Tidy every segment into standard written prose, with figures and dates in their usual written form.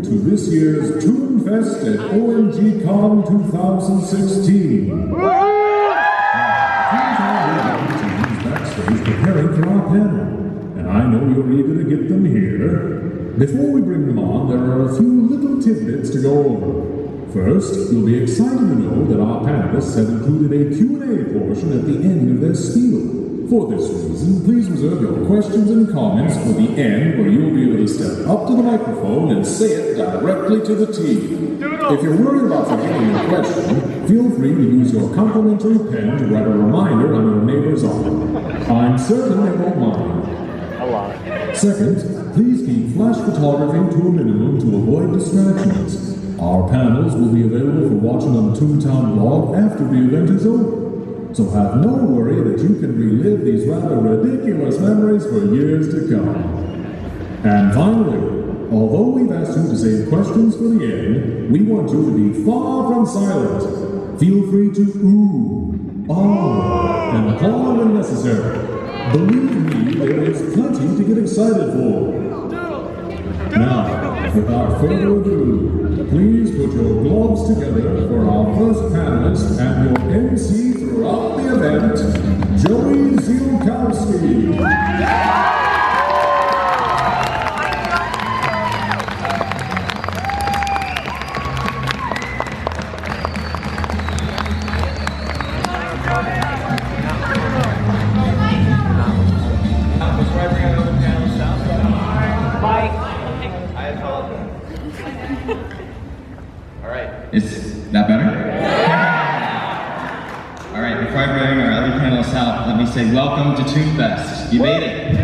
to this year's Toonfest at OMGcon 2016. Toontown Rewritten team is backstage preparing for our panel, and I know you're eager to get them here. Before we bring them on, there are a few little tidbits to go over. First, you'll be excited to know that our panelists have included a Q&A portion at the end of their spiel. For this reason, please reserve your questions and comments for the end, where you'll be able to step up to the microphone and say it directly to the team. If you're worried about forgetting your question, feel free to use your complimentary pen to write a reminder on your neighbor's arm. I'm certain they won't mind. Second, please keep flash photography to a minimum to avoid distractions. Our panels will be available for watching on the Toontown blog after the event is over. So have no worry that you can relive these rather ridiculous memories for years to come. And finally, although we've asked you to save questions for the end, we want you to be far from silent. Feel free to ooh, ah, and applaud when necessary. Believe me, there is plenty to get excited for. Now, without further ado, please put your gloves together for our first panelist and your MC throughout the event, Joey Zielkowski. Is that better? All right, before I bring our other panelists out, let me say welcome to Toonfest. You made it. We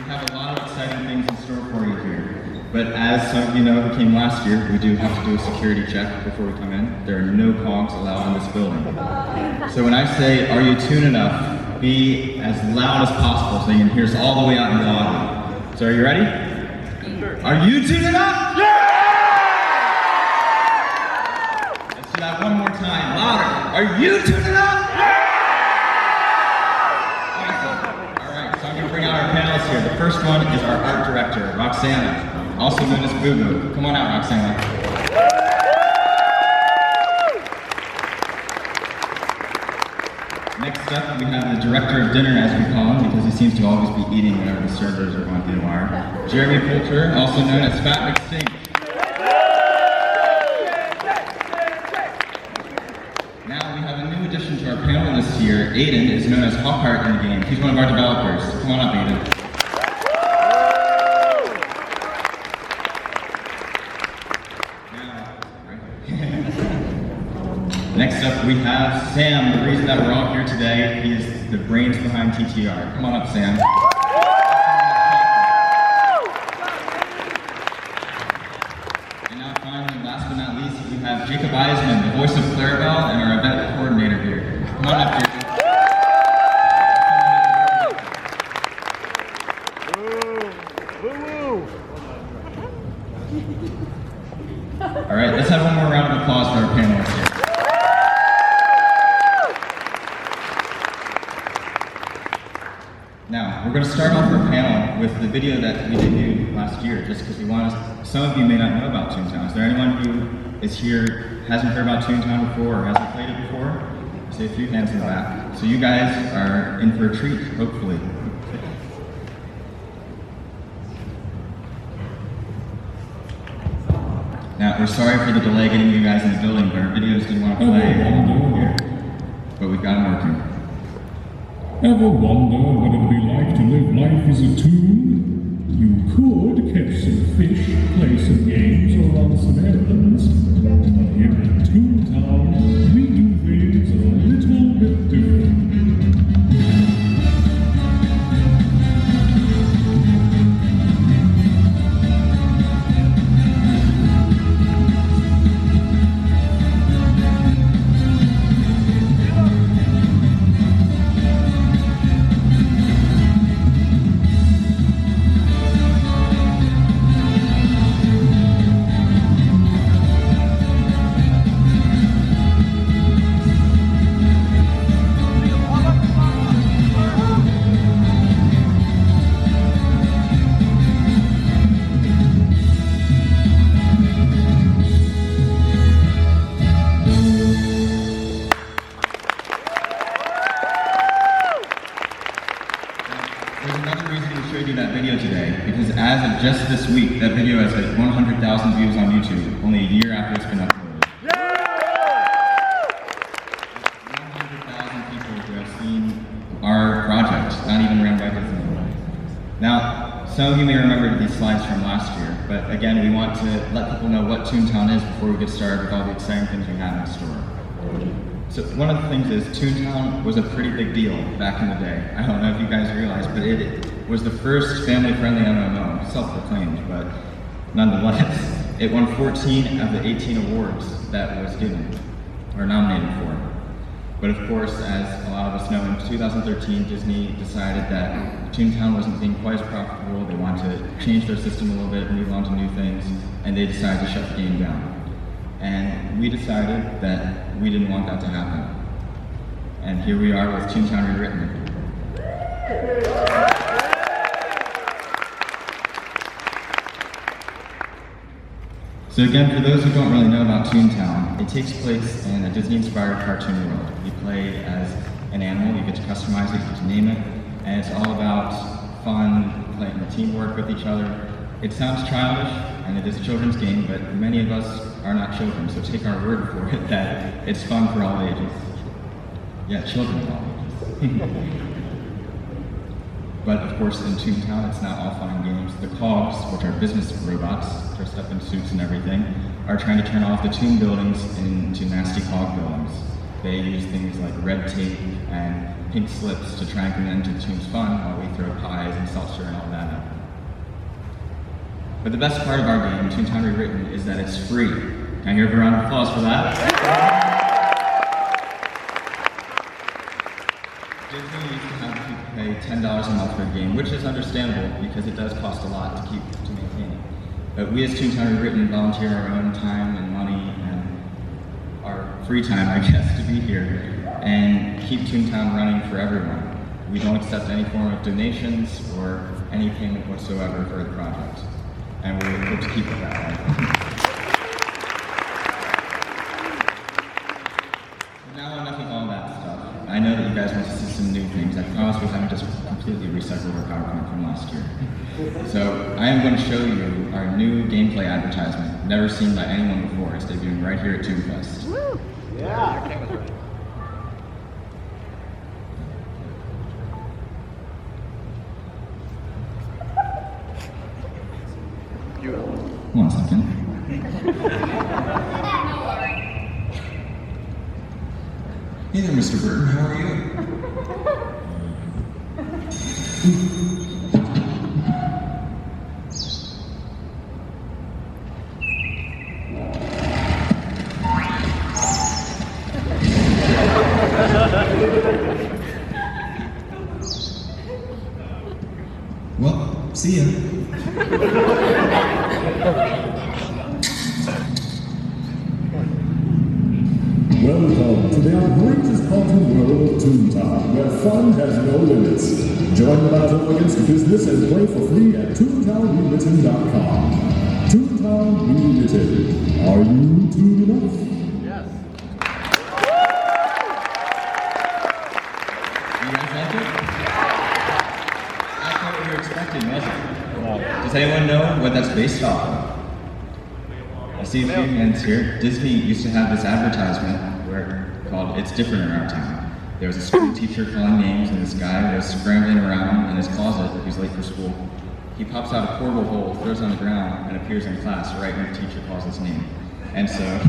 have a lot of exciting things in store for you here. But as some of you know who came last year, we do have to do a security check before we come in. There are no cogs allowed in this building. So when I say, are you tuned enough, be as loud as possible so you can hear us all the way out in the lobby. So are you ready? Are you tuned up? Yeah! Let's do that one more time, louder. Are you tuned up? Yeah! Awesome. All right, so I'm going to bring out our panelists here. The first one is our art director, Roxana, also known as Boo Boo. Come on out, Roxana. Next up, we have the director of dinner, as we call him, because he seems to always be eating whenever the servers are going through the wire. Jeremy Poulter, also known as Fat McStink. Now we have a new addition to our panel this year. Aiden is known as Hawkheart in the game. He's one of our developers. Come on up, Aiden. Next up, we have Sam, the reason that we're all here today. He is the brains behind TTR. Come on up, Sam. And now finally, last but not least, we have Jacob Eisman, the voice of Clarabelle and our event coordinator here. Come on up, Jacob. All right, let's have one more round of applause for our panelists here. Now, we're going to start off our panel with the video that we debuted last year, just because we want to, some of you may not know about Toontown. Is there anyone who is here, hasn't heard about Toontown before, or hasn't played it before? I see a few hands in the back. So you guys are in for a treat, hopefully. Now, we're sorry for the delay getting you guys in the building, but our videos didn't want to play here. But we've got them working. Ever wonder what it'd be like to live life as a toon? You could catch some fish, play some games, or run some errands. But here in Toontown, we do things a little bit different. the reason we showed you that video today, because as of just this week, that video has had 100,000 views on YouTube, only a year after it's been uploaded. 100,000 people who have seen our project, not even ran by Disney. Now, some of you may remember these slides from last year, but again, we want to let people know what Toontown is before we get started with all the exciting things we have in store. So one of the things is Toontown was a pretty big deal back in the day. I don't know if you guys realize, but it was the first family-friendly MMO, self-proclaimed, but nonetheless, it won 14 of the 18 awards that was given, or nominated for. But of course, as a lot of us know, in 2013, Disney decided that Toontown wasn't being quite as profitable. They wanted to change their system a little bit, move on to new things, and they decided to shut the game down. And we decided that we didn't want that to happen. And here we are with Toontown Rewritten. So again, for those who don't really know about Toontown, it takes place in a Disney-inspired cartoon world. You play as an animal, you get to customize it, you get to name it, and it's all about fun, playing teamwork with each other. It sounds childish, and it is a children's game, but many of us are not children, so take our word for it that it's fun for all ages. Yeah, children of all ages. But of course, in Toontown, it's not all fun and games. The cogs, which are business robots, dressed up in suits and everything, are trying to turn all of the Toon buildings into nasty cog buildings. They use things like red tape and pink slips to try and convince the Toon's fun while we throw pies and seltzer and all that up. But the best part of our game, Toontown Rewritten, is that it's free. Can I hear a round of applause for that? Disney used to have people pay $10 a month for a game, which is understandable because it does cost a lot to maintain it. But we as Toontown Rewritten volunteer our own time and money and our free time, I guess, to be here and keep Toontown running for everyone. We don't accept any form of donations or any payment whatsoever for the project. And we hope to keep it that way. Now enough of all that stuff. I know that you guys want to see some new things. I promise we haven't just completely recycled our PowerPoint from last year. So I am going to show you our new gameplay advertisement, never seen by anyone before. It's debuting right here at Toonfest. Woo! Yeah. One second. Hey there, Mr. Burton. How are you? Well, see ya. Welcome to the outrageous cartoon world of Toontown, where fun has no limits. Join the battle against business and play for free at toontownrewritten.com. Toontown Rewritten. Are you toon enough? Yes. You guys like it? That's not what we were expecting, was it? Does anyone know what that's based off of? I see a few hands here. Disney used to have this advertisement called It's Different in Our Town. There was a school teacher calling names, and this guy was scrambling around in his closet. He's late for school. He pops out a portal hole, throws it on the ground, and appears in class right when the teacher calls his name. And so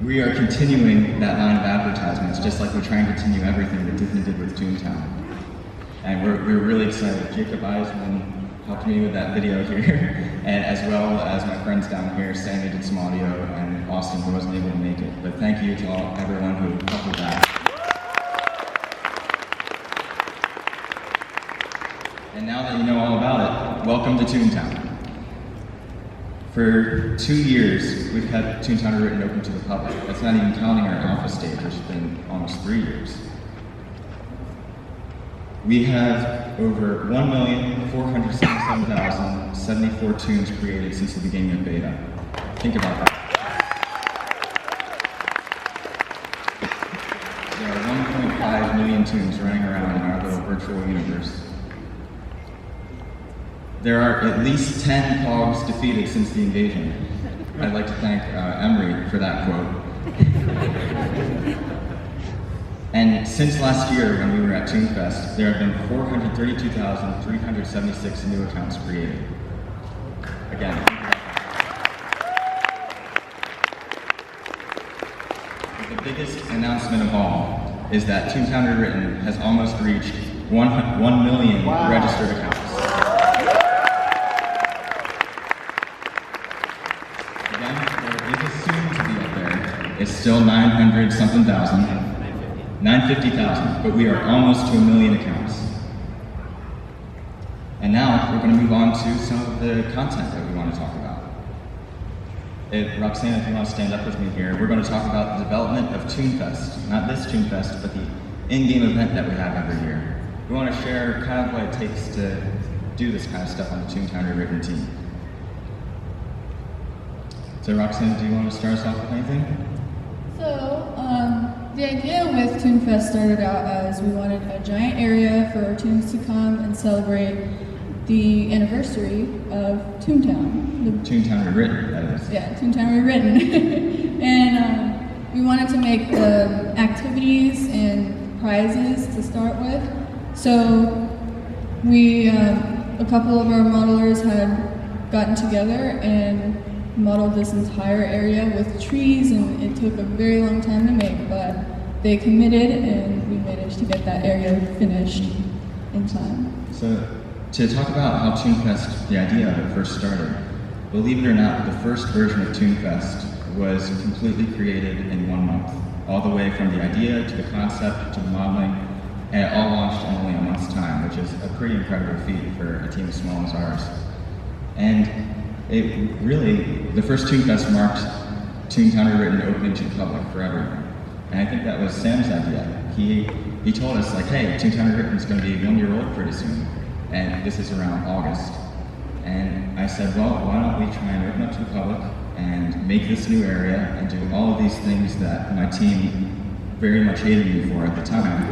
we are continuing that line of advertisements, just like we're trying to continue everything that Disney did with Toontown. And we're really excited. Jacob Eisman helped me with that video here, and as well as my friends down here, Sammy did some audio, and Austin, who wasn't able to make it. But thank you to everyone who helped with that. And now that you know all about it, welcome to Toontown. For 2 years, we've had Toontown Rewritten open to the public. That's not even counting our alpha stage, which has been almost 3 years. We have over 1,477,074 tunes created since the beginning of beta. Think about that. There are 1.5 million tunes running around in our little virtual universe. There are at least 10 cogs defeated since the invasion. I'd like to thank Emery for that quote. And since last year, when we were at Toonfest, there have been 432,376 new accounts created. Again. The biggest announcement of all is that Toontown Rewritten has almost reached 1 million registered accounts. Again, there is a soon to be up there. It's still 900 something thousand, 950,000, but we are almost to 1 million accounts. And now we're going to move on to some of the content that we want to talk about. Roxanne, if you want to stand up with me here, we're going to talk about the development of Toonfest. Not this Toonfest, but the in-game event that we have every year. We want to share kind of what it takes to do this kind of stuff on the Toontown Rewritten team. So Roxanne, do you want to start us off with anything? So, the idea with Toonfest started out as we wanted a giant area for our tunes to come and celebrate the anniversary of Toontown. Toontown Rewritten, that is. Yeah, Toontown Rewritten. And we wanted to make the activities and prizes to start with. So we, a couple of our modelers had gotten together and modeled this entire area with trees, and it took a very long time to make, but they committed and we managed to get that area finished in time. So to talk about how Toonfest, the idea of it first started, believe it or not, the first version of Toonfest was completely created in 1 month, all the way from the idea to the concept to the modeling, and it all launched in only a month's time, which is a pretty incredible feat for a team as small as ours. And it really, the first Toonfest marked Toontown Rewritten opening to the public for everyone. And I think that was Sam's idea. He told us, like, hey, Toontown Rewritten is going to be 1 year old pretty soon, and this is around August. And I said, well, why don't we try and open up to the public and make this new area and do all of these things that my team very much hated me for at the time.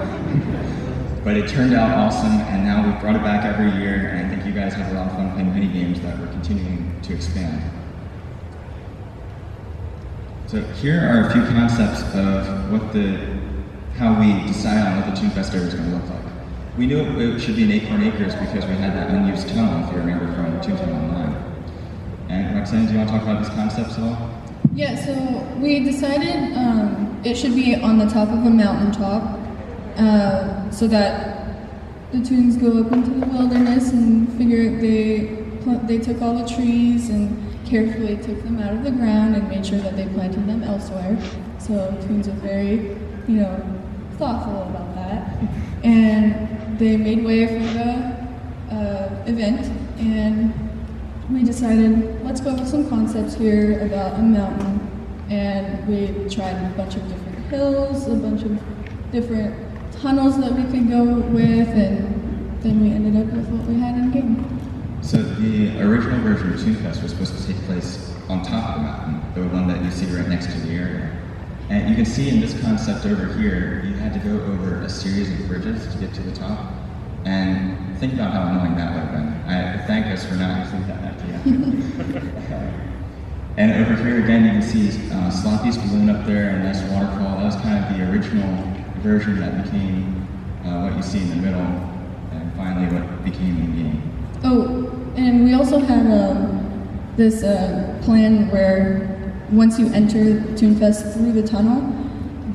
But it turned out awesome, and now we've brought it back every year, and I think you guys have a lot of fun playing mini games that we're continuing to expand. So here are a few concepts of how we decide on what the Toonfest area is going to look like. We knew it should be an Acorn Acres because we had that unused tunnel, if you remember from Toontown Online. And Roxanne, do you want to talk about these concepts at all? Yeah, so we decided it should be on the top of a mountaintop so that the tunes go up into the wilderness and they took all the trees and carefully took them out of the ground and made sure that they planted them elsewhere. So tunes are very, thoughtful about that. And they made way for the event, and we decided, let's go with some concepts here about a mountain. And we tried a bunch of different hills, a bunch of different tunnels that we could go with, and then we ended up with what we had in game. So the original version of Toonfest was supposed to take place on top of the mountain, the one that you see right next to the area. And you can see in this concept over here, you had to go over a series of bridges to get to the top. And think about how annoying that would have been. I thank us for not using that idea. And over here again, you can see Sloppy's balloon up there and a nice waterfall. That was kind of the original version that became what you see in the middle, and finally what became in game. Oh, and we also had this plan where once you enter Toonfest through the tunnel,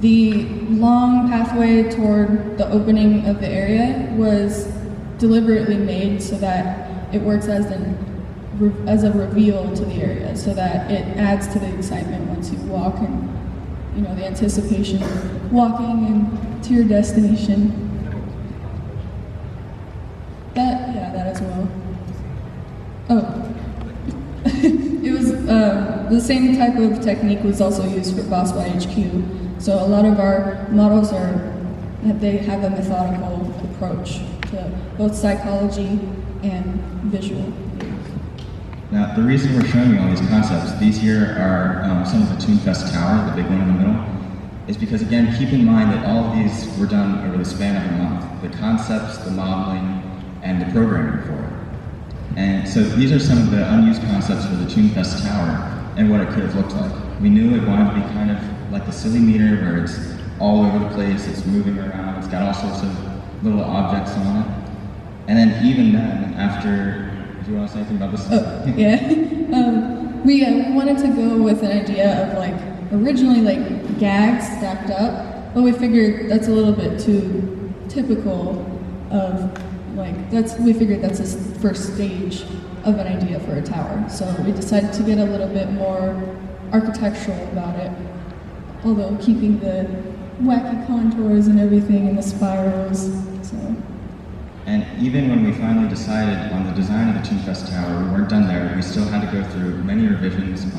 the long pathway toward the opening of the area was deliberately made so that it works as a reveal to the area, so that it adds to the excitement once you walk and, the anticipation of walking and to your destination. That as well. Oh. It was, the same type of technique was also used for Boss by HQ. So a lot of our models they have a methodical approach to both psychology and visual. Now, the reason we're showing you all these concepts, these here are some of the Toonfest Tower, the big one in the middle, is because, again, keep in mind that all of these were done over the span of a month. The concepts, the modeling, and the programming for it. And And so these are some of the unused concepts for the Toonfest Tower and what it could have looked like. We knew it wanted to be kind of like the silly meter where it's all over the place, it's moving around, it's got all sorts of little objects on it. And then even then, after, do you want to say anything about this? Yeah. We wanted to go with an idea of like, originally like gags stacked up, but we figured that's a little bit too typical of like, we figured that's the first stage of an idea for a tower. So we decided to get a little bit more architectural about it, although keeping the wacky contours and everything and the spirals, so. And even when we finally decided on the design of the Toonfest Tower, we weren't done there. We still had to go through many revisions on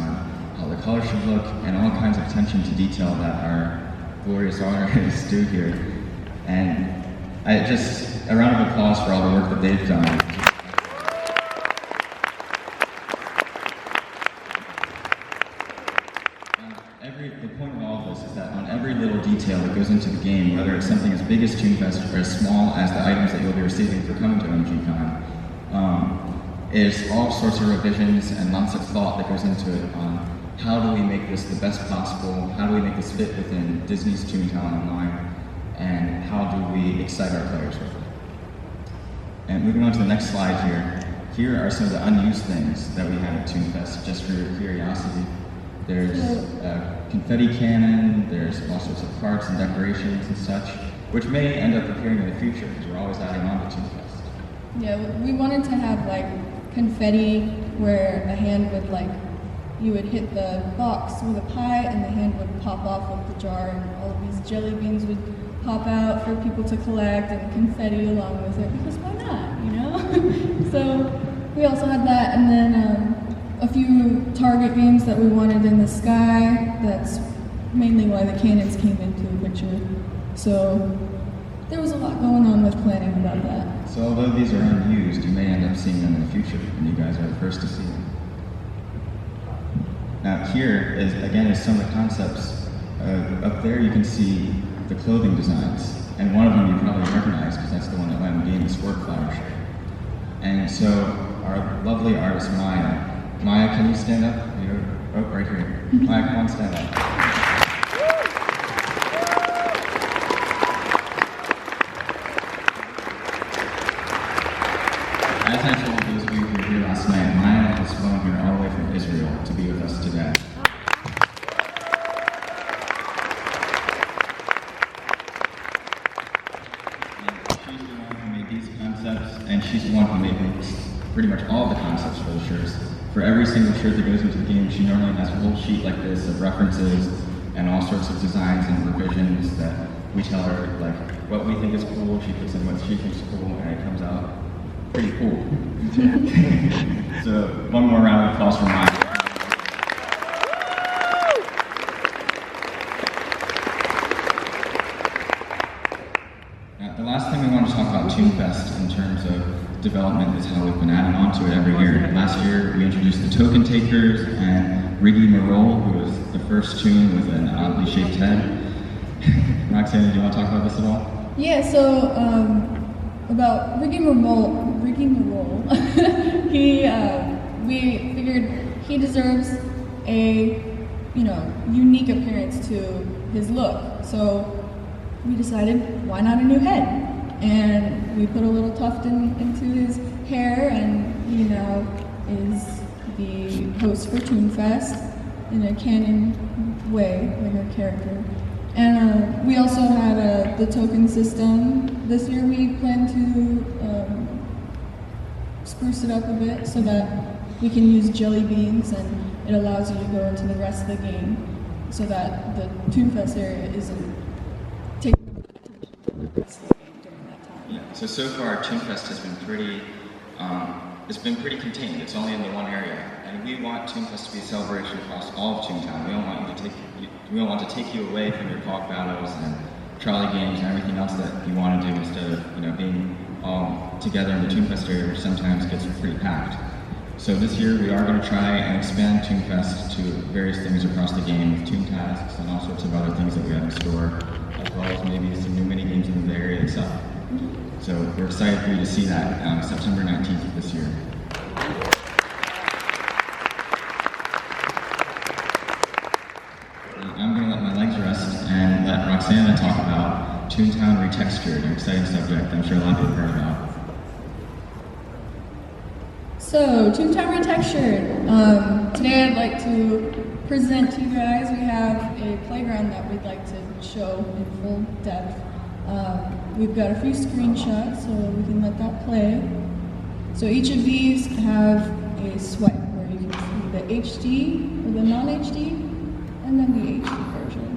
how the color should look and all kinds of attention to detail that our glorious artists do here. And a round of applause for all the work that they've done. The point of all of this is that on every little detail that goes into the game, whether it's something as big as Toonfest or as small as the items that you'll be receiving for coming to OMGcon, is all sorts of revisions and lots of thought that goes into it on how do we make this the best possible, how do we make this fit within Disney's Toontown Online, and how do we excite our players with it. And moving on to the next slide here are some of the unused things that we had at Toonfest, just for your curiosity. There's a confetti cannon, there's all sorts of carts and decorations and such, which may end up appearing in the future because we're always adding on to Toonfest. Yeah, we wanted to have like confetti where a hand would you would hit the box with a pie and the hand would pop off of the jar and all of these jelly beans would pop out for people to collect and confetti along with it because why not, you know? So we also had that, and then a few target games that we wanted in the sky. That's mainly why the cannons came into the picture. So there was a lot going on with planning about that. So although these are unused, you may end up seeing them in the future, and you guys are the first to see them. Now here is some of the concepts. Up there you can see the clothing designs, and one of them you probably recognize because that's the one that OMG in the sport flower shirt. And so our lovely artist Maya, can you stand up? Right here. Maya, come on, stand up. As I told those of you who were here last night, Maya has flown here all the way from Israel to be with us today. And she's the one who made pretty much all the concepts for the shirts. For every single shirt that goes into the game, she normally has a whole sheet like this of references and all sorts of designs and revisions that we tell her like what we think is cool, she puts in what she thinks is cool, and it comes out pretty cool. So one more round of applause for Maya. The last thing we want to talk about Toonfest in terms of development is how we've been adding on to it every year. Last year we introduced the token takers and Riggy Marole, who was the first toon with an oddly shaped head. Roxanne, do you want to talk about this at all? Yeah, so about Riggy Marole, we figured he deserves a unique appearance to his look. So we decided, why not a new head? And we put a little tuft into his hair, and he now is the host for Toonfest in a canon way, like our character. And we also had the token system. This year we plan to spruce it up a bit so that we can use jelly beans, and it allows you to go into the rest of the game so that the Toonfest area isn't taking the rest of the game during that time. Yeah. So far Toonfest has been pretty contained. It's only in the one area, and we want Toonfest to be a celebration across all of Toontown. We don't want to take you away from your cog battles and trolley games and everything else that you want to do instead of being all together in the Toonfest area, which sometimes gets pretty packed. So this year we are going to try and expand Toonfest to various things across the game with Toon tasks and all sorts of other things that we have in store, as well as maybe some new mini games in the area itself. So we're excited for you to see that on September 19th of this year. Retextured, an exciting subject I'm sure a lot of people have heard about. So, Toontown Retextured. Today I'd like to present to you guys, we have a playground that we'd like to show in full depth. We've got a few screenshots, so we can let that play. So each of these have a swipe where you can see the HD or the non-HD, and then the HD version.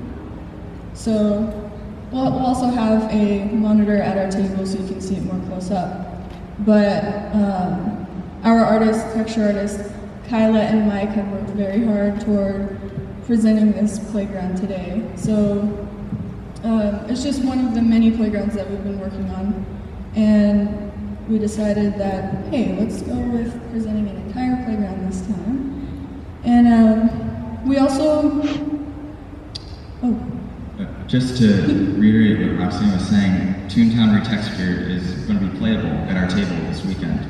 So we'll also have a monitor at our table so you can see it more close up. But our artists, texture artists, Kyla and Mike have worked very hard toward presenting this playground today. So it's just one of the many playgrounds that we've been working on. And we decided that, hey, let's go with presenting an entire playground this time. And we also, Just to reiterate what Roxanne was saying, Toontown Retextured is going to be playable at our table this weekend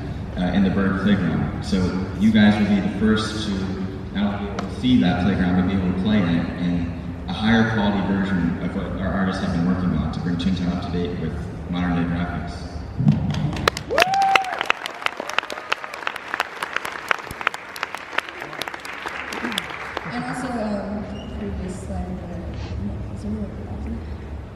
in the Bird Playground. So you guys will be the first to not only be able to see that playground, but be able to play in it in a higher quality version of what our artists have been working on to bring Toontown up to date with modern day graphics. and also, previous slide.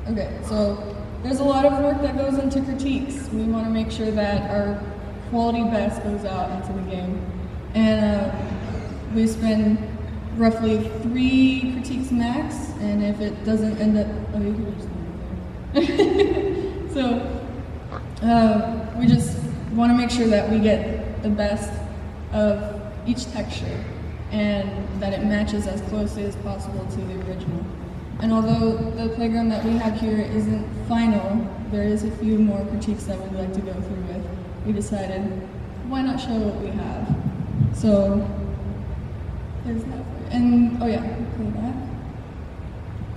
Okay, so there's a lot of work that goes into critiques. We want to make sure that our quality best goes out into the game. And we spend roughly 3 critiques max, and if it doesn't end up, you can just leave it there. So we just want to make sure that we get the best of each texture and that it matches as closely as possible to the original. And although the playground that we have here isn't final, there is a few more critiques that we'd like to go through with. We decided, why not show what we have? So, there's that. And, oh yeah, play that.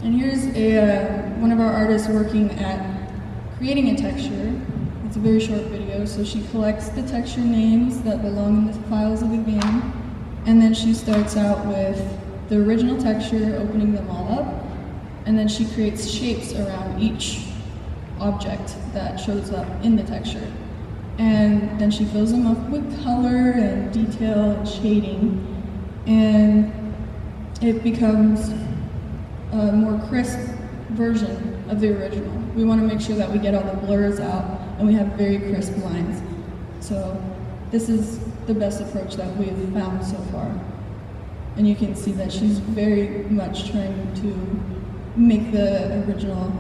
And here's one of our artists working at creating a texture. It's a very short video, so she collects the texture names that belong in the files of the game, and then she starts out with the original texture, opening them all up, and then she creates shapes around each object that shows up in the texture. And then she fills them up with color and detail and shading, and it becomes a more crisp version of the original. We want to make sure that we get all the blurs out and we have very crisp lines. So this is the best approach that we've found so far. And you can see that she's very much trying to make the original,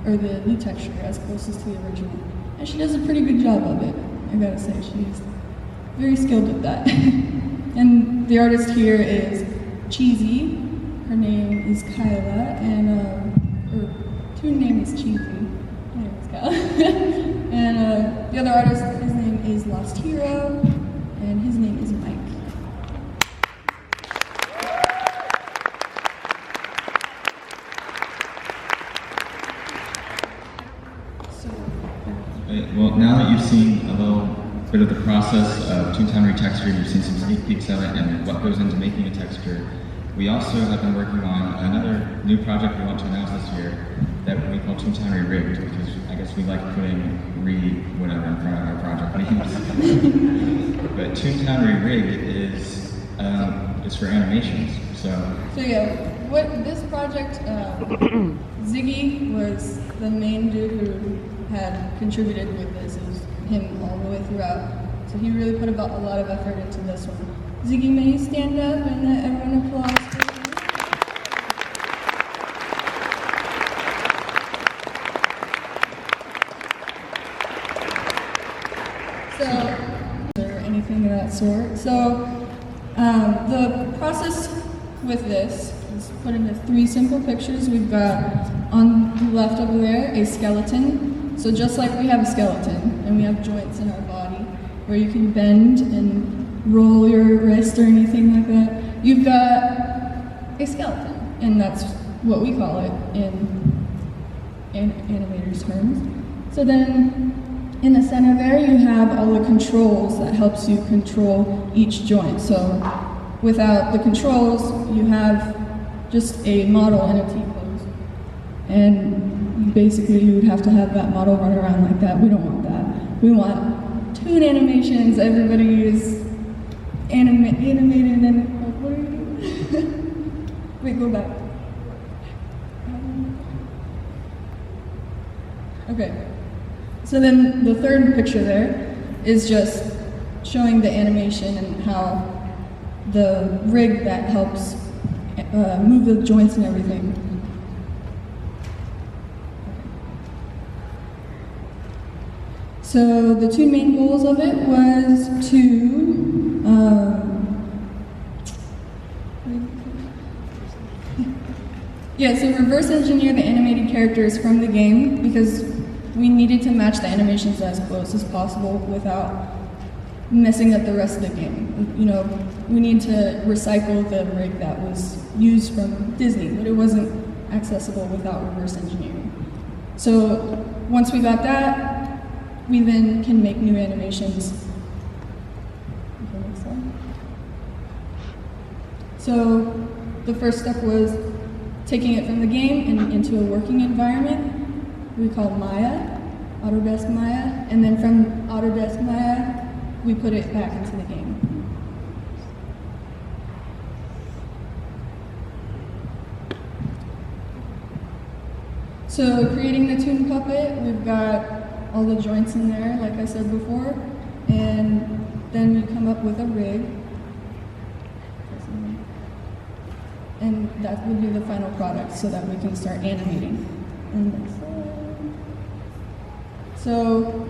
or the new texture as close as to the original. And she does a pretty good job of it, I gotta say. She's very skilled at that. And the artist here is Cheesy. Her name is Kyla, and her toon name is Cheesy. My name is Kyla. And the other artist, his name is Lost Hero, and his name is Mike. Well, now that you've seen a little bit of the process of Toontown Retextured, you've seen some sneak peeks of it and what goes into making a texture, we also have been working on another new project we want to announce this year that we call Toontown Rewritten, because I guess we like putting whatever in front of our project names. But Toontown Rewritten is it's for animations. So yeah, what this project, Ziggy was the main dude who had contributed with this. It was him all the way throughout. So he really put a lot of effort into this one. Ziggy, may you stand up and let everyone applause? So, or anything of that sort. So, the process with this is put into 3 simple pictures. We've got on the left over there a skeleton. So just like we have a skeleton and we have joints in our body where you can bend and roll your wrist or anything like that, you've got a skeleton, and that's what we call it in animators' terms. So then in the center there you have all the controls that helps you control each joint. So without the controls, you have just a model in a T-pose. And basically you would have to have that model run around like that. We don't want that. We want toon animations. Everybody is animated and what are you doing? Wait, go back. Okay. So then the third picture there is just showing the animation and how the rig that helps move the joints and everything. So the two main goals of it was to so reverse engineer the animated characters from the game because we needed to match the animations as close as possible without messing up the rest of the game. You know, we need to recycle the rig that was used from Disney, but it wasn't accessible without reverse engineering. So once we got that, we then can make new animations. So the first step was taking it from the game and into a working environment we call Maya, Autodesk Maya, and then from Autodesk Maya, we put it back into the game. So creating the Toon puppet, we've got all the joints in there, like I said before, and then we come up with a rig. And that would be the final product so that we can start animating. And so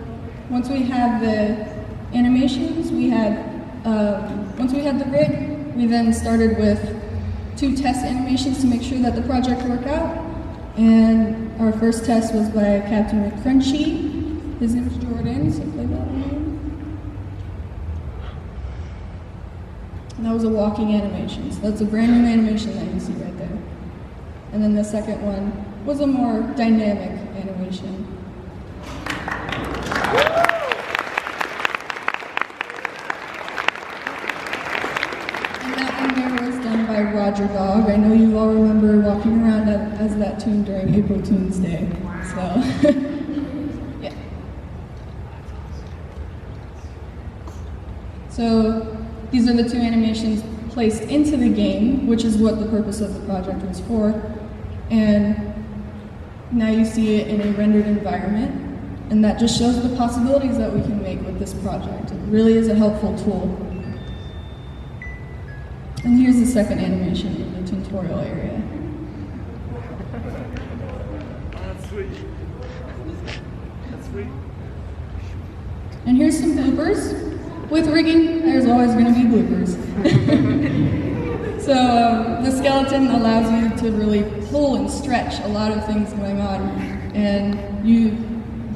once we had the animations, once we had the rig, we then started with 2 test animations to make sure that the project worked out. And our first test was by Captain McCrunchy. His name's Jordan, so play that one. And that was a walking animation, so that's a brand new animation that you see right there. And then the second one was a more dynamic animation. And that one there was done by Roger Dog. I know you all remember walking around as that Toon during April Toons Day, so. Yeah. So these are the 2 animations placed into the game, which is what the purpose of the project was for. And now you see it in a rendered environment, and that just shows the possibilities that we can make with this project. It really is a helpful tool. And here's the second animation in the tutorial area. That's sweet. That's sweet. And here's some bloopers. With rigging, there's always going to be bloopers. So the skeleton allows you to really pull and stretch a lot of things going on, and you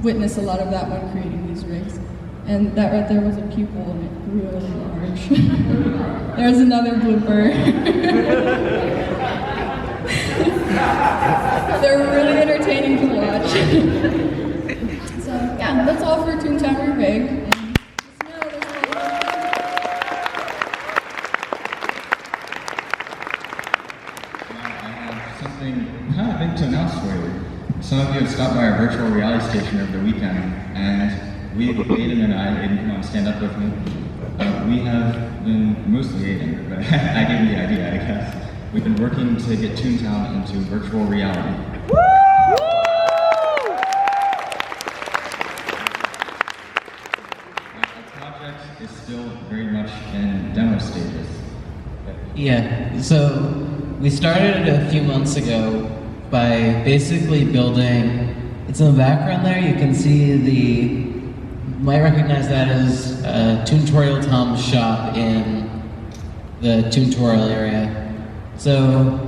witness a lot of that when creating these rigs. And that right there was a pupil, and it grew really large. There's another blooper. They're really entertaining to watch. So yeah, that's all for Toontown Rewritten. Kind of big to announce for you. Some of you have stopped by our virtual reality station over the weekend, and Aiden and I, Aiden, come on, stand up with me. We have been, mostly Aiden, but I gave him the idea, I guess. We've been working to get Toontown into virtual reality. Woo! The project is still very much in demo stages. Yeah, so we started a few months ago by basically building, it's in the background there, you can see you might recognize that as Toontorial Tom's shop in the Toontorial area. So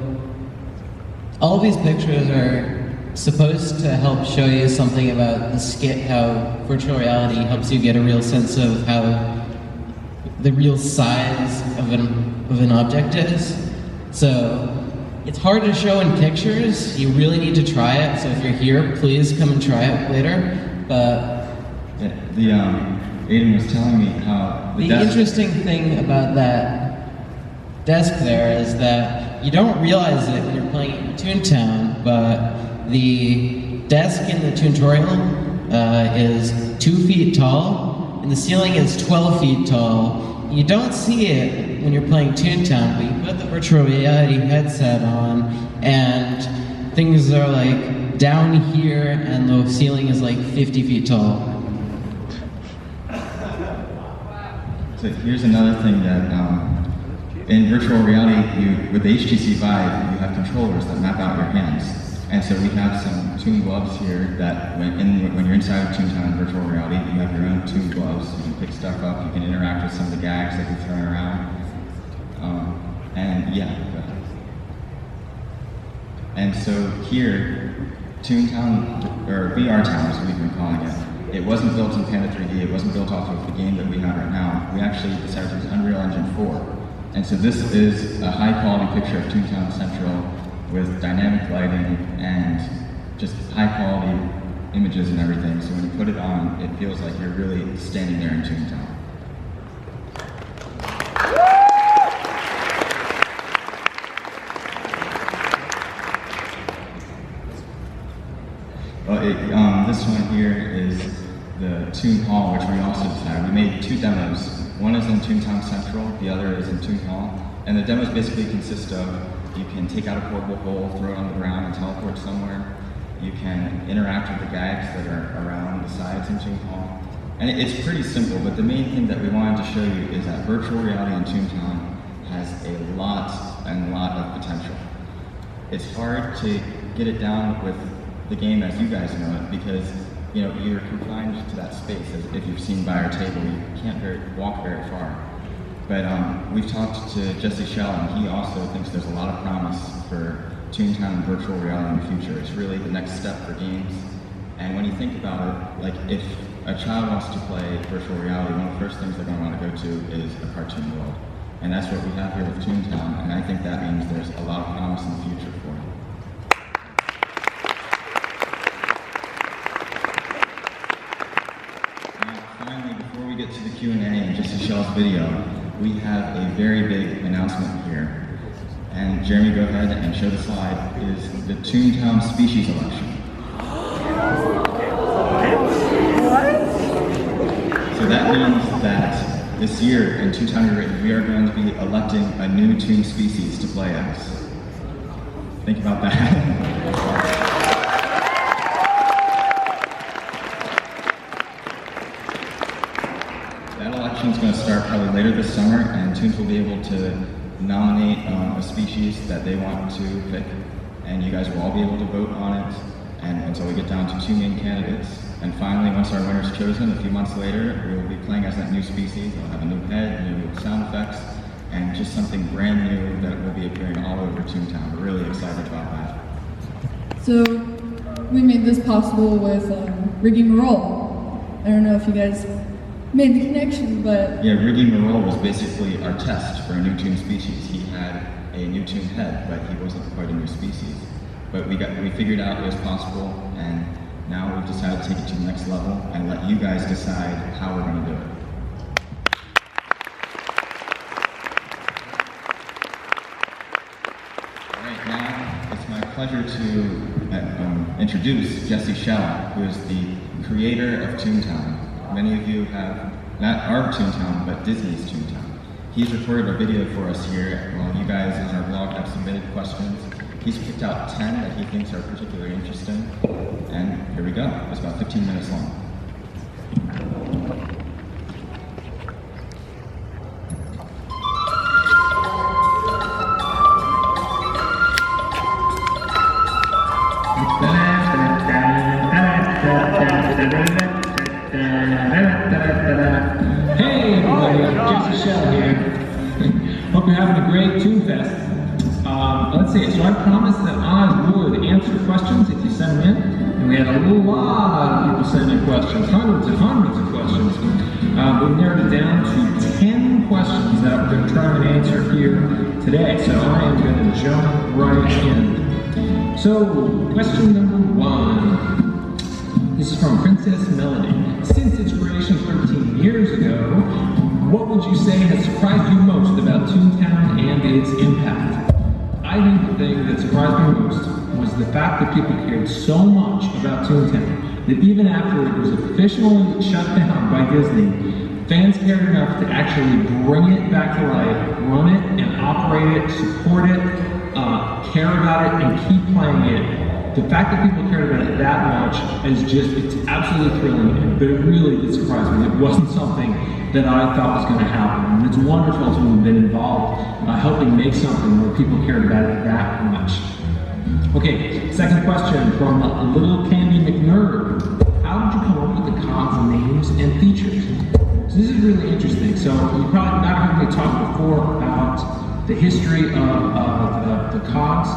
all of these pictures are supposed to help show you something about how virtual reality helps you get a real sense of how the real size of an object is. So it's hard to show in pictures. You really need to try it. So if you're here, please come and try it later. But Aiden was telling me how the interesting thing about that desk there is that you don't realize it when you're playing Toontown, but the desk in the tutorial is 2 feet tall, and the ceiling is 12 feet tall. You don't see it when you're playing Toontown, but you put the virtual reality headset on, and things are like down here, and the ceiling is like 50 feet tall. So here's another thing that in virtual reality, with the HTC Vive, you have controllers that map out your hands. And so we have some Toon gloves here that when you're inside of Toontown in virtual reality, you have your own Toon gloves. You can pick stuff up, you can interact with some of the gags that we're throwing around. And yeah. And so here, Toontown, or VR Town as we've been calling it, it wasn't built in Panda 3D, it wasn't built off of the game that we have right now. We actually decided to use Unreal Engine 4. And so this is a high quality picture of Toontown Central with dynamic lighting and just high quality images and everything. So when you put it on, it feels like you're really standing there in Toontown. Well, this one here is the Toon Hall, which we also decided. We made 2 demos. One is in Toontown Central, the other is in Toon Hall. And the demos basically consist of, you can take out a portable hole, throw it on the ground and teleport somewhere. You can interact with the gags that are around the sides in Toon Hall. And it's pretty simple, but the main thing that we wanted to show you is that virtual reality in Toontown has a lot of potential. It's hard to get it down with the game as you guys know it, because you're confined to that space. As if you've seen by our table, you can't walk very far. But we've talked to Jesse Schell, and he also thinks there's a lot of promise for Toontown and virtual reality in the future. It's really the next step for games. And when you think about it, like if a child wants to play virtual reality, one of the first things they're going to want to go to is a cartoon world. And that's what we have here with Toontown, and I think that means there's a lot of promise in the future for it. Get to the Q&A and Jesse Schell's video, we have a very big announcement here. And Jeremy, go ahead and show the slide. It is the Toontown species election. So that means that this year in Toontown Rewritten, we are going to be electing a new Toon species to play as. Think about that. It's going to start probably later this summer, and Toons will be able to nominate a species that they want to pick, and you guys will all be able to vote on it, and until we get down to 2 main candidates. And finally, once our winner is chosen, a few months later, we will be playing as that new species. It'll have a new head, new sound effects, and just something brand new that will be appearing all over Toontown. We're really excited about that. So we made this possible with rigging a roll. I don't know if you guys made the connection, but... Yeah, rigging the roll was basically our test for a new Toon species. He had a new Toon head, but he wasn't quite a new species. But we figured out it was possible, and now we've decided to take it to the next level and let you guys decide how we're going to do it. All right, now it's my pleasure to introduce Jesse Schell, who is the creator of Toontown. Many of you have, not our Toontown, but Disney's Toontown. He's recorded a video for us here while you guys on our blog have submitted questions. He's picked out 10 that he thinks are particularly interesting. And here we go. It's about 15 minutes long. Hey everybody, Jesse Schell here. Hope you're having a great Toonfest. Let's see, so I promised that I would answer questions if you send them in, and we had a lot of people sending questions, hundreds and hundreds of questions. We've narrowed it down to 10 questions that we're going to try and answer here today, so I am going to jump right in. So, question number 1. This is from Princess Melody. Since its creation 13 years ago, what would you say has surprised you most about Toontown and its impact? I think the thing that surprised me most was the fact that people cared so much about Toontown that even after it was officially shut down by Disney, fans cared enough to actually bring it back to life, run it and operate it, support it, care about it, and keep playing it. The fact that people cared about it that much is just, it's absolutely thrilling, but it really did surprise me. It wasn't something that I thought was going to happen. And it's wonderful to have been involved helping make something where people cared about it that much. Okay, second question from Little Candy McNerd. How did you come up with the cons, names, and features? So this is really interesting. So you probably not heard me talk before about the history of the cogs.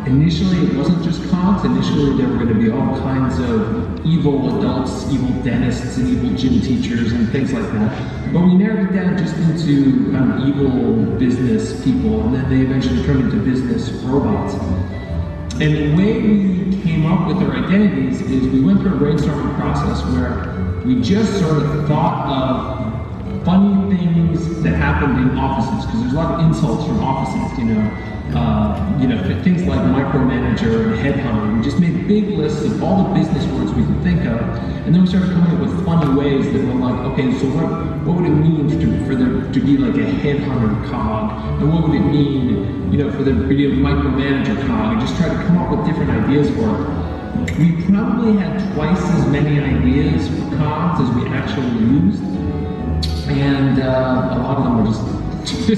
Initially, it wasn't just cogs. Initially, there were going to be all kinds of evil adults, evil dentists, and evil gym teachers, and things like that. But we narrowed it down just into evil business people, and then they eventually turned into business robots. And the way we came up with our identities is we went through a brainstorming process where we just sort of thought of funny things that happened in offices, because there's a lot of insults from offices, things like micromanager and headhunter. We just made big lists of all the business words we could think of, and then we started coming up with funny ways that were like, okay, so what would it mean for there to be like a headhunter cog, and what would it mean, for there to be a micromanager cog, and just try to come up with different ideas for it. We probably had twice as many ideas for cogs as we actually used. And a lot of them were just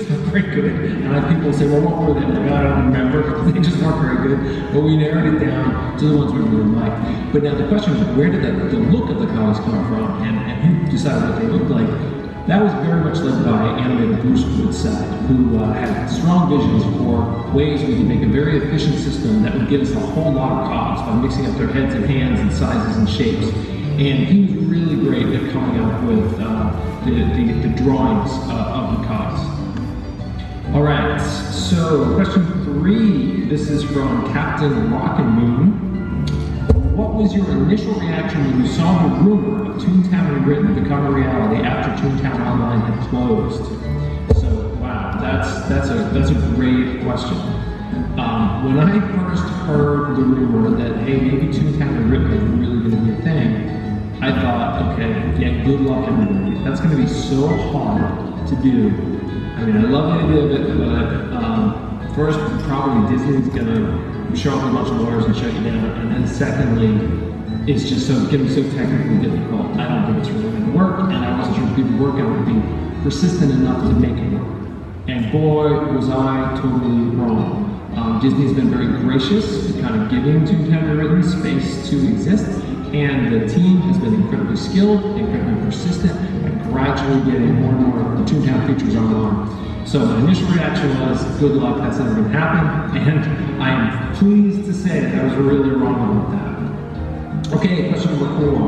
not very good. And I have people say, well, what were they? Like, I don't remember. They just weren't very good. But we narrowed it down to the ones we really liked. But now the question is, where did the look of the cogs come from? And who decided what they looked like? That was very much led by animator Bruce Woodside, who had strong visions for ways we could make a very efficient system that would give us a whole lot of cogs by mixing up their heads and hands and sizes and shapes. And he was really great at coming up with the drawings of the cogs. All right, so question 3. This is from Captain Rock and Moon. What was your initial reaction when you saw the rumor of Toontown Rewritten become a reality after Toontown Online had closed? So, wow, that's a great question. When I first heard the rumor that, hey, maybe Toontown Rewritten is really going to be a thing, I thought, okay, yeah, good luck everybody. That's going to be so hard to do. I mean, I love the idea of it, but first, probably Disney's going to show up a bunch of lawyers and shut you down, and then secondly, it's just going to be so technically difficult. I don't think it's really going to work, and I wasn't sure if people work out would be persistent enough to make it work. And boy, was I totally wrong. Disney's been very gracious in kind of giving Toontown Rewritten space to exist, and the team has been incredibly skilled, incredibly persistent, and gradually getting more and more Toontown features online. So my initial reaction was, good luck, that's never going to happen, and I am pleased to say that I was really wrong about that. Okay, question number 4.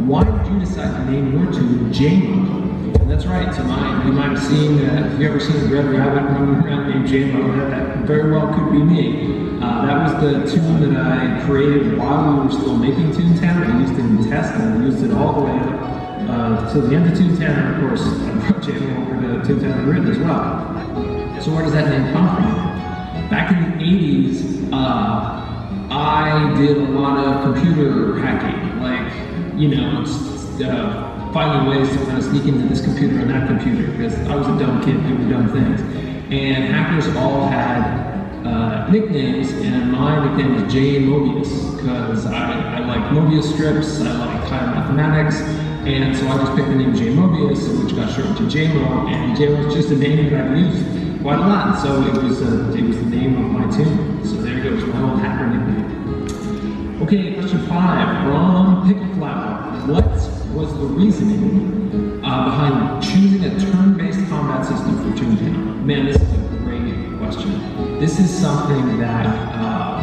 Why did you decide to name your toon J-Mo? And that's right, so you might have seen, if you've ever seen a red rabbit running around named J-Mo, that very well could be me. That was the toon that I created while we were still making Toontown. I used it in test, and I used it all the way up to the end of Toontown, and of course, I brought J-Mo over to Toontown Rewritten as well. So where does that name come from? Back in the 80s, I did a lot of computer hacking, finding ways to kind of sneak into this computer and that computer, because I was a dumb kid doing dumb things. And hackers all had nicknames, and my nickname was J. Mobius, because I like Mobius strips, I like higher mathematics, and so I just picked the name J. Mobius, which got shortened to J-Mo, and J-Mo was just a name that I've used quite a lot, and so it was the name of my toon. So there goes my old hacker nickname. Okay, question 5, from Pickle Flower. What was the reasoning behind choosing a turn-based combat system for Toontown? Man, this is a great question. This is something that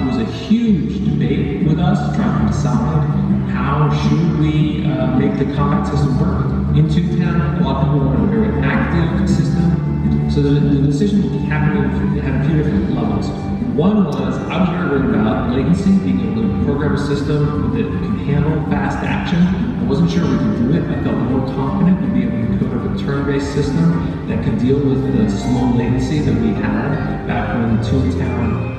was a huge debate with us, trying to decide how should we make the combat system work. In Toontown, a lot of people wanted a very active system, so the decision happened had a few different levels. One was, I was very worried about latency, being able to program a system that could handle fast action. I wasn't sure we could do it. I felt more confident we'd be able to code up a turn-based system that could deal with the slow latency that we had back when Toontown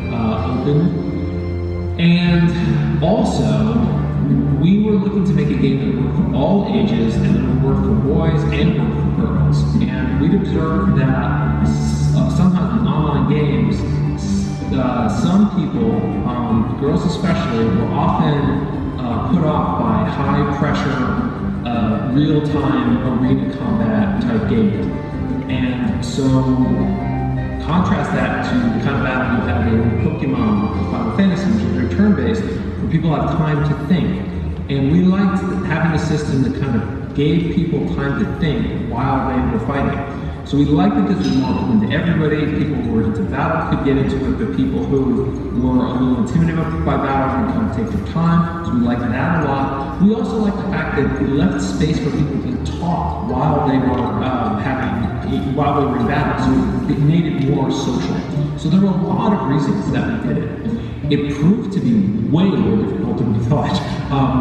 opened. And also, we were looking to make a game that worked for all ages and that would work for boys and work for girls. And we'd observed that sometimes in online games, some people, girls especially, were often put off by high-pressure, real-time arena combat type games. And so, contrast that to the kind of battle you have in Pokemon or Final Fantasy, which is very turn-based, where people have time to think. And we liked having a system that kind of gave people time to think while they were fighting. So we liked that this was more open to everybody. People who were into battle could get into it, but people who were a little intimidated by battle could kind of take their time. So we liked that a lot. We also liked the fact that we left space for people to talk while they were while they were in battle. So it made it more social. So there were a lot of reasons that we did it. It proved to be way more difficult than we thought.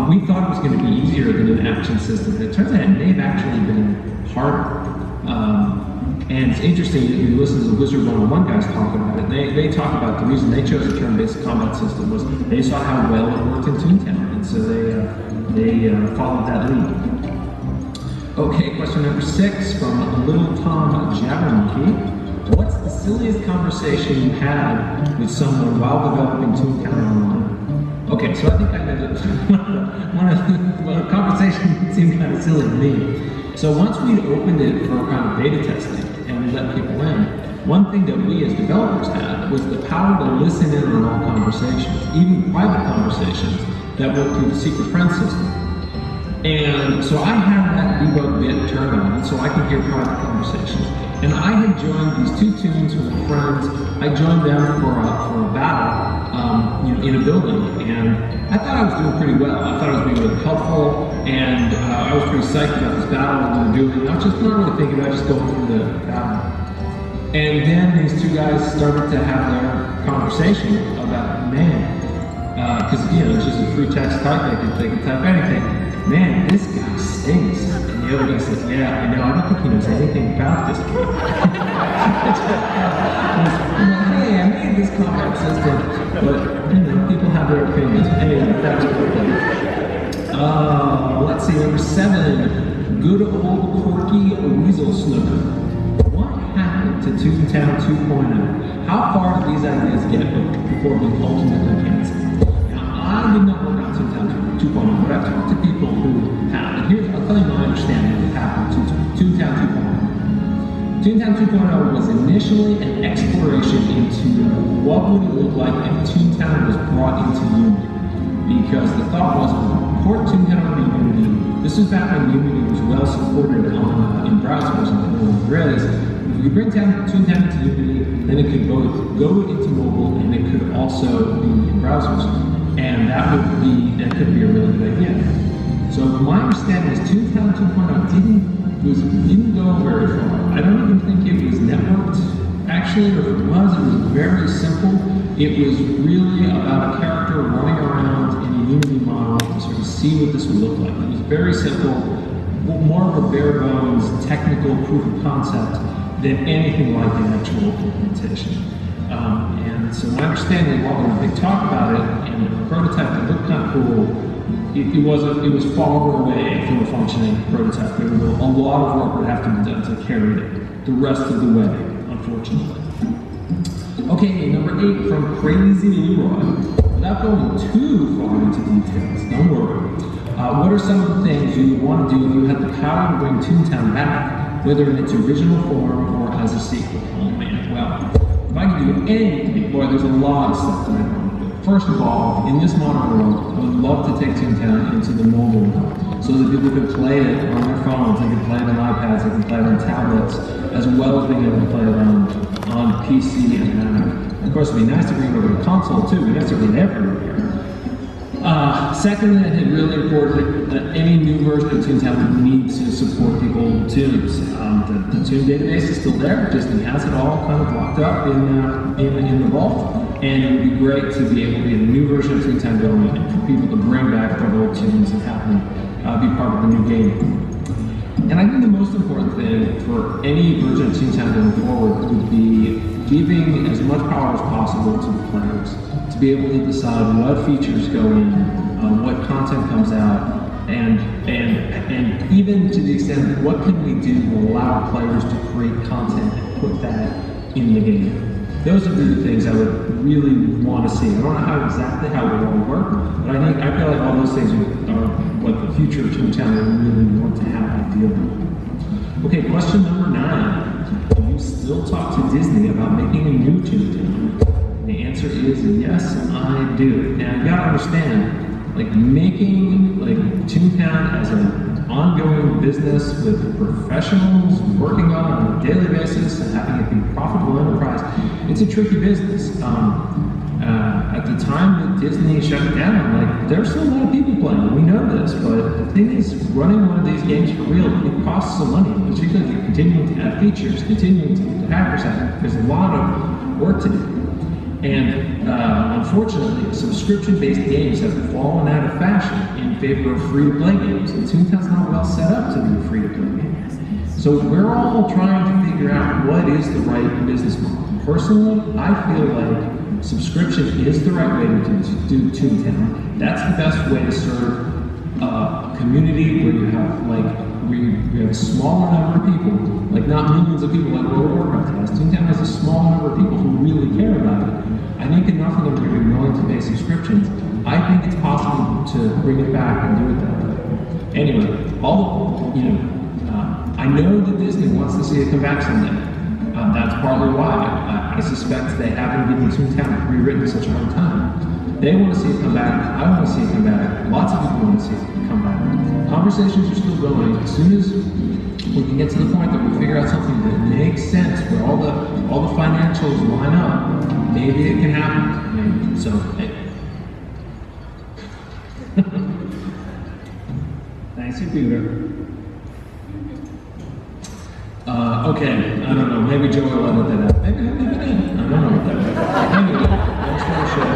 We thought it was going to be easier than an action system. It turns out it may have actually been harder. And it's interesting that you listen to the Wizard 101 guys talk about it. They talk about the reason they chose a turn-based combat system was they saw how well it worked in Toontown, and so they followed that lead. Okay, question number 6 from Little Tom Jabbermonkey. What's the silliest conversation you had with someone while developing Toontown Online? Okay, so I think I know the conversation that seemed kind of silly to me. So once we'd opened it for kind of beta testing and we let people in, one thing that we as developers had was the power to listen in on all conversations, even private conversations that went through the secret friend system. And so I had that debug bit turned on so I could hear private conversations. And I had joined these 2 toons with friends. I joined them for a battle, in a building, and I thought I was doing pretty well. I thought I was being really helpful, and I was pretty psyched about this battle that we were doing. I was just not really thinking about just going through the battle. And then these 2 guys started to have their conversation about, man, because it's just a free text type. They can type anything. Man, this guy stinks. And the other guy says, yeah, I know, I don't think he knows anything about this game. Hey, I made this combat system, but, people have their opinions. Anyway, that's cool. Let's see, number 7, good old quirky weasel snooker. What happened to Toontown 2.0? How far did these ideas get before being ultimately canceled? Now, I did not work on Toontown 2.0, but I've talked to people who have. And I'll tell you my understanding of what happened to Toontown 2.0. Toontown 2.0 was initially an exploration into what would it look like if Toontown was brought into Unity. Because the thought was, port Toontown to Unity. This was back when Unity was well supported in browsers and Grizz. If you bring Toontown into Unity, then it could go into mobile, and it could also be in browsers. And that could be a really good idea. So my understanding is Toontown 2.0 didn't go very far. I don't even think it was networked, actually, or if it was very simple. It was really about a character running around in a Unity model to sort of see what this would look like. It was very simple, more of a bare bones technical proof of concept than anything like an actual implementation. And so my understanding, while there was a big talk about it, and the prototype that looked kind of cool, it was far away from a functioning prototype. There was a lot of work would have to be done to carry it the rest of the way, unfortunately. Okay, number 8 from Crazy Leroy. Without going too far into details, don't worry. What are some of the things you would want to do if you had the power to bring Toontown back, whether in its original form or as a sequel? Oh man, well, if I could do anything, boy, there's a lot of stuff that I want to do. First of all, in this modern world, I would love to take Toontown into the mobile world, so that people could play it on their phones, they could play it on iPads, they could play it on tablets, as well as being able to play it on PC and Mac. Of course, it'd be nice to bring it over to console too. It'd be nice to bring it everywhere. Secondly, I think really important that any new version of Toontown would need to support the old tunes. The tune database is still there. Disney has it all kind of locked up in the vault, and it would be great to be able to get a new version of Toontown going and for people to bring back their old tunes and have them be part of the new game. And I think the most important thing for any version of Toontown going forward would be giving as much power as possible to the players to be able to decide what features go in, what content comes out, and even to the extent that what can we do to allow players to create content and put that in the game. Those would be the things I would really want to see. I don't know exactly how it would all work, but I feel like all those things are what the future of Toontown would really want to have ideally. Okay, question number 9. Do you still talk to Disney about making a new Toontown? The answer is yes, I do. Now you gotta understand, like making like Toontown as an ongoing business with professionals working on a daily basis and having it be a profitable enterprise, it's a tricky business. At the time that Disney shut it down, like there's still a lot of people playing. We know this, but the thing is, running one of these games for real, it costs some money, particularly if you're continuing to add features, continuing to advertise. There's a lot of work to do. And unfortunately, subscription-based games have fallen out of fashion in favor of free-to-play games, and Toontown's not well set up to be a free-to-play game. So we're all trying to figure out what is the right business model. Personally, I feel like subscription is the right way to do Toontown. That's the best way to serve a community where you have we have a smaller number of people, like not millions of people like World of Warcraft has. Toontown has a small number of people who really care about it. I think enough of them are willing to pay subscriptions. I think it's possible to bring it back and do it that way. Anyway, I know that Disney wants to see it come back someday. That's partly why I suspect they haven't given Toontown Rewritten such a hard time. They want to see it come back. I want to see it come back. Lots of people want to see it come back. Conversations are still going. As soon as we can get to the point that we figure out something that makes sense, where all the financials line up, maybe it can happen. Maybe. So, thanks, computer. Okay, I don't know. Maybe Joey will edit that out. Maybe he'll leave it in. I don't know what that is. Anyway, thanks for the show.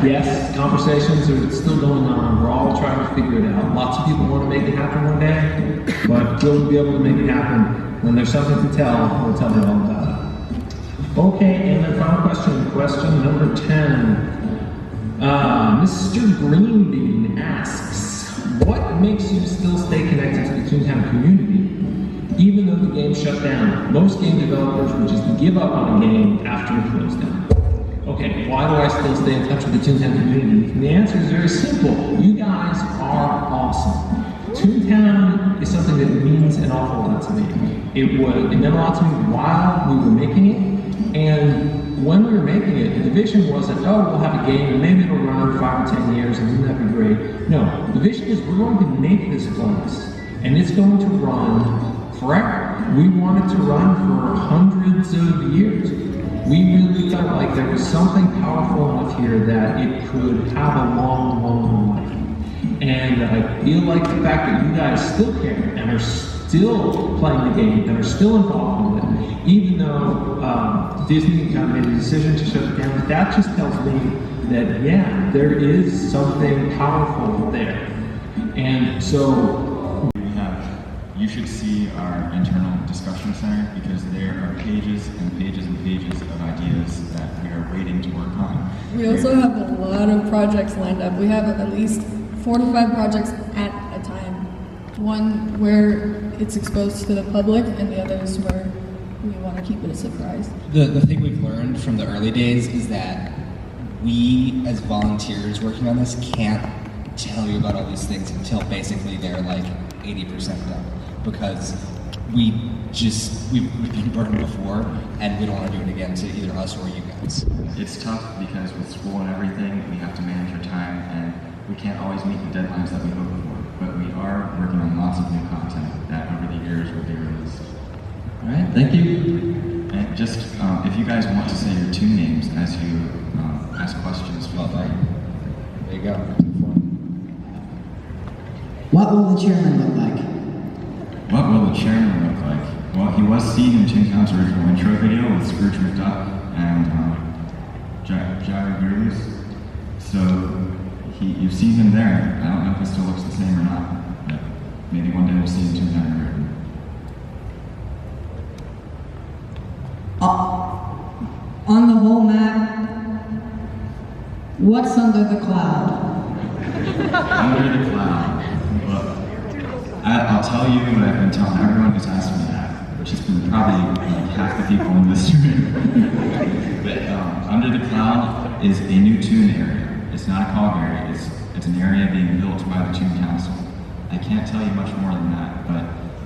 Yes, conversations are still going on. We're all trying to figure it out. Lots of people want to make it happen one day, but we'll be able to make it happen. When there's something to tell, we'll tell you all about it. Okay, and then final question number 10. Mr. Greenbean asks, what makes you still stay connected to the Toontown community, even though the game shut down? Most game developers would just give up on a game after it closed down. Okay, why do I still stay in touch with the Toontown community? And the answer is very simple. You guys are awesome. Toontown is something that means an awful lot to me. It meant a lot to me while we were making it, and when we were making it, the vision wasn't, oh, we'll have a game and maybe it'll run 5 or 10 years and wouldn't that be great? No, the vision is we're going to make this place, and it's going to run forever. We want it to run for hundreds of years. We really felt like there was something powerful enough here that it could have a long, long life. And I feel like the fact that you guys still care and are still playing the game and are still involved with it, even though Disney kind of made a decision to shut it down, that just tells me that, yeah, there is something powerful there. And so you should see our internal discussion center, because there are pages and pages and pages of ideas that we are waiting to work on. We also have a lot of projects lined up. We have at least 4 to 5 projects at a time. One where it's exposed to the public, and the others where we want to keep it a surprise. The thing we've learned from the early days is that we, as volunteers working on this, can't tell you about all these things until basically they're like 80% done. Because we've been burned before, and we don't want to do it again to either us or you guys. It's tough because with school and everything, we have to manage our time, and we can't always meet the deadlines that we hope for. But we are working on lots of new content that over the years will be released. All right, thank you. And just if you guys want to say your Toon names as you ask questions, feel free. There you go. What will the chairman look like? What will the chairman look like? Well, he was seen in Toontown's original intro video with Scrooge McDuck and Jerry Greaves. So you've seen him there. I don't know if he still looks the same or not. But maybe one day we'll see in Toontown Rewritten. On the whole map, what's under the cloud? Under the cloud. Well, I'll tell you what I've been telling everyone who's asked me that, which has been probably like half the people in this room. But under the cloud is a new Toon area. It's not a cog area. It's an area being built by the Toon Council. I can't tell you much more than that, but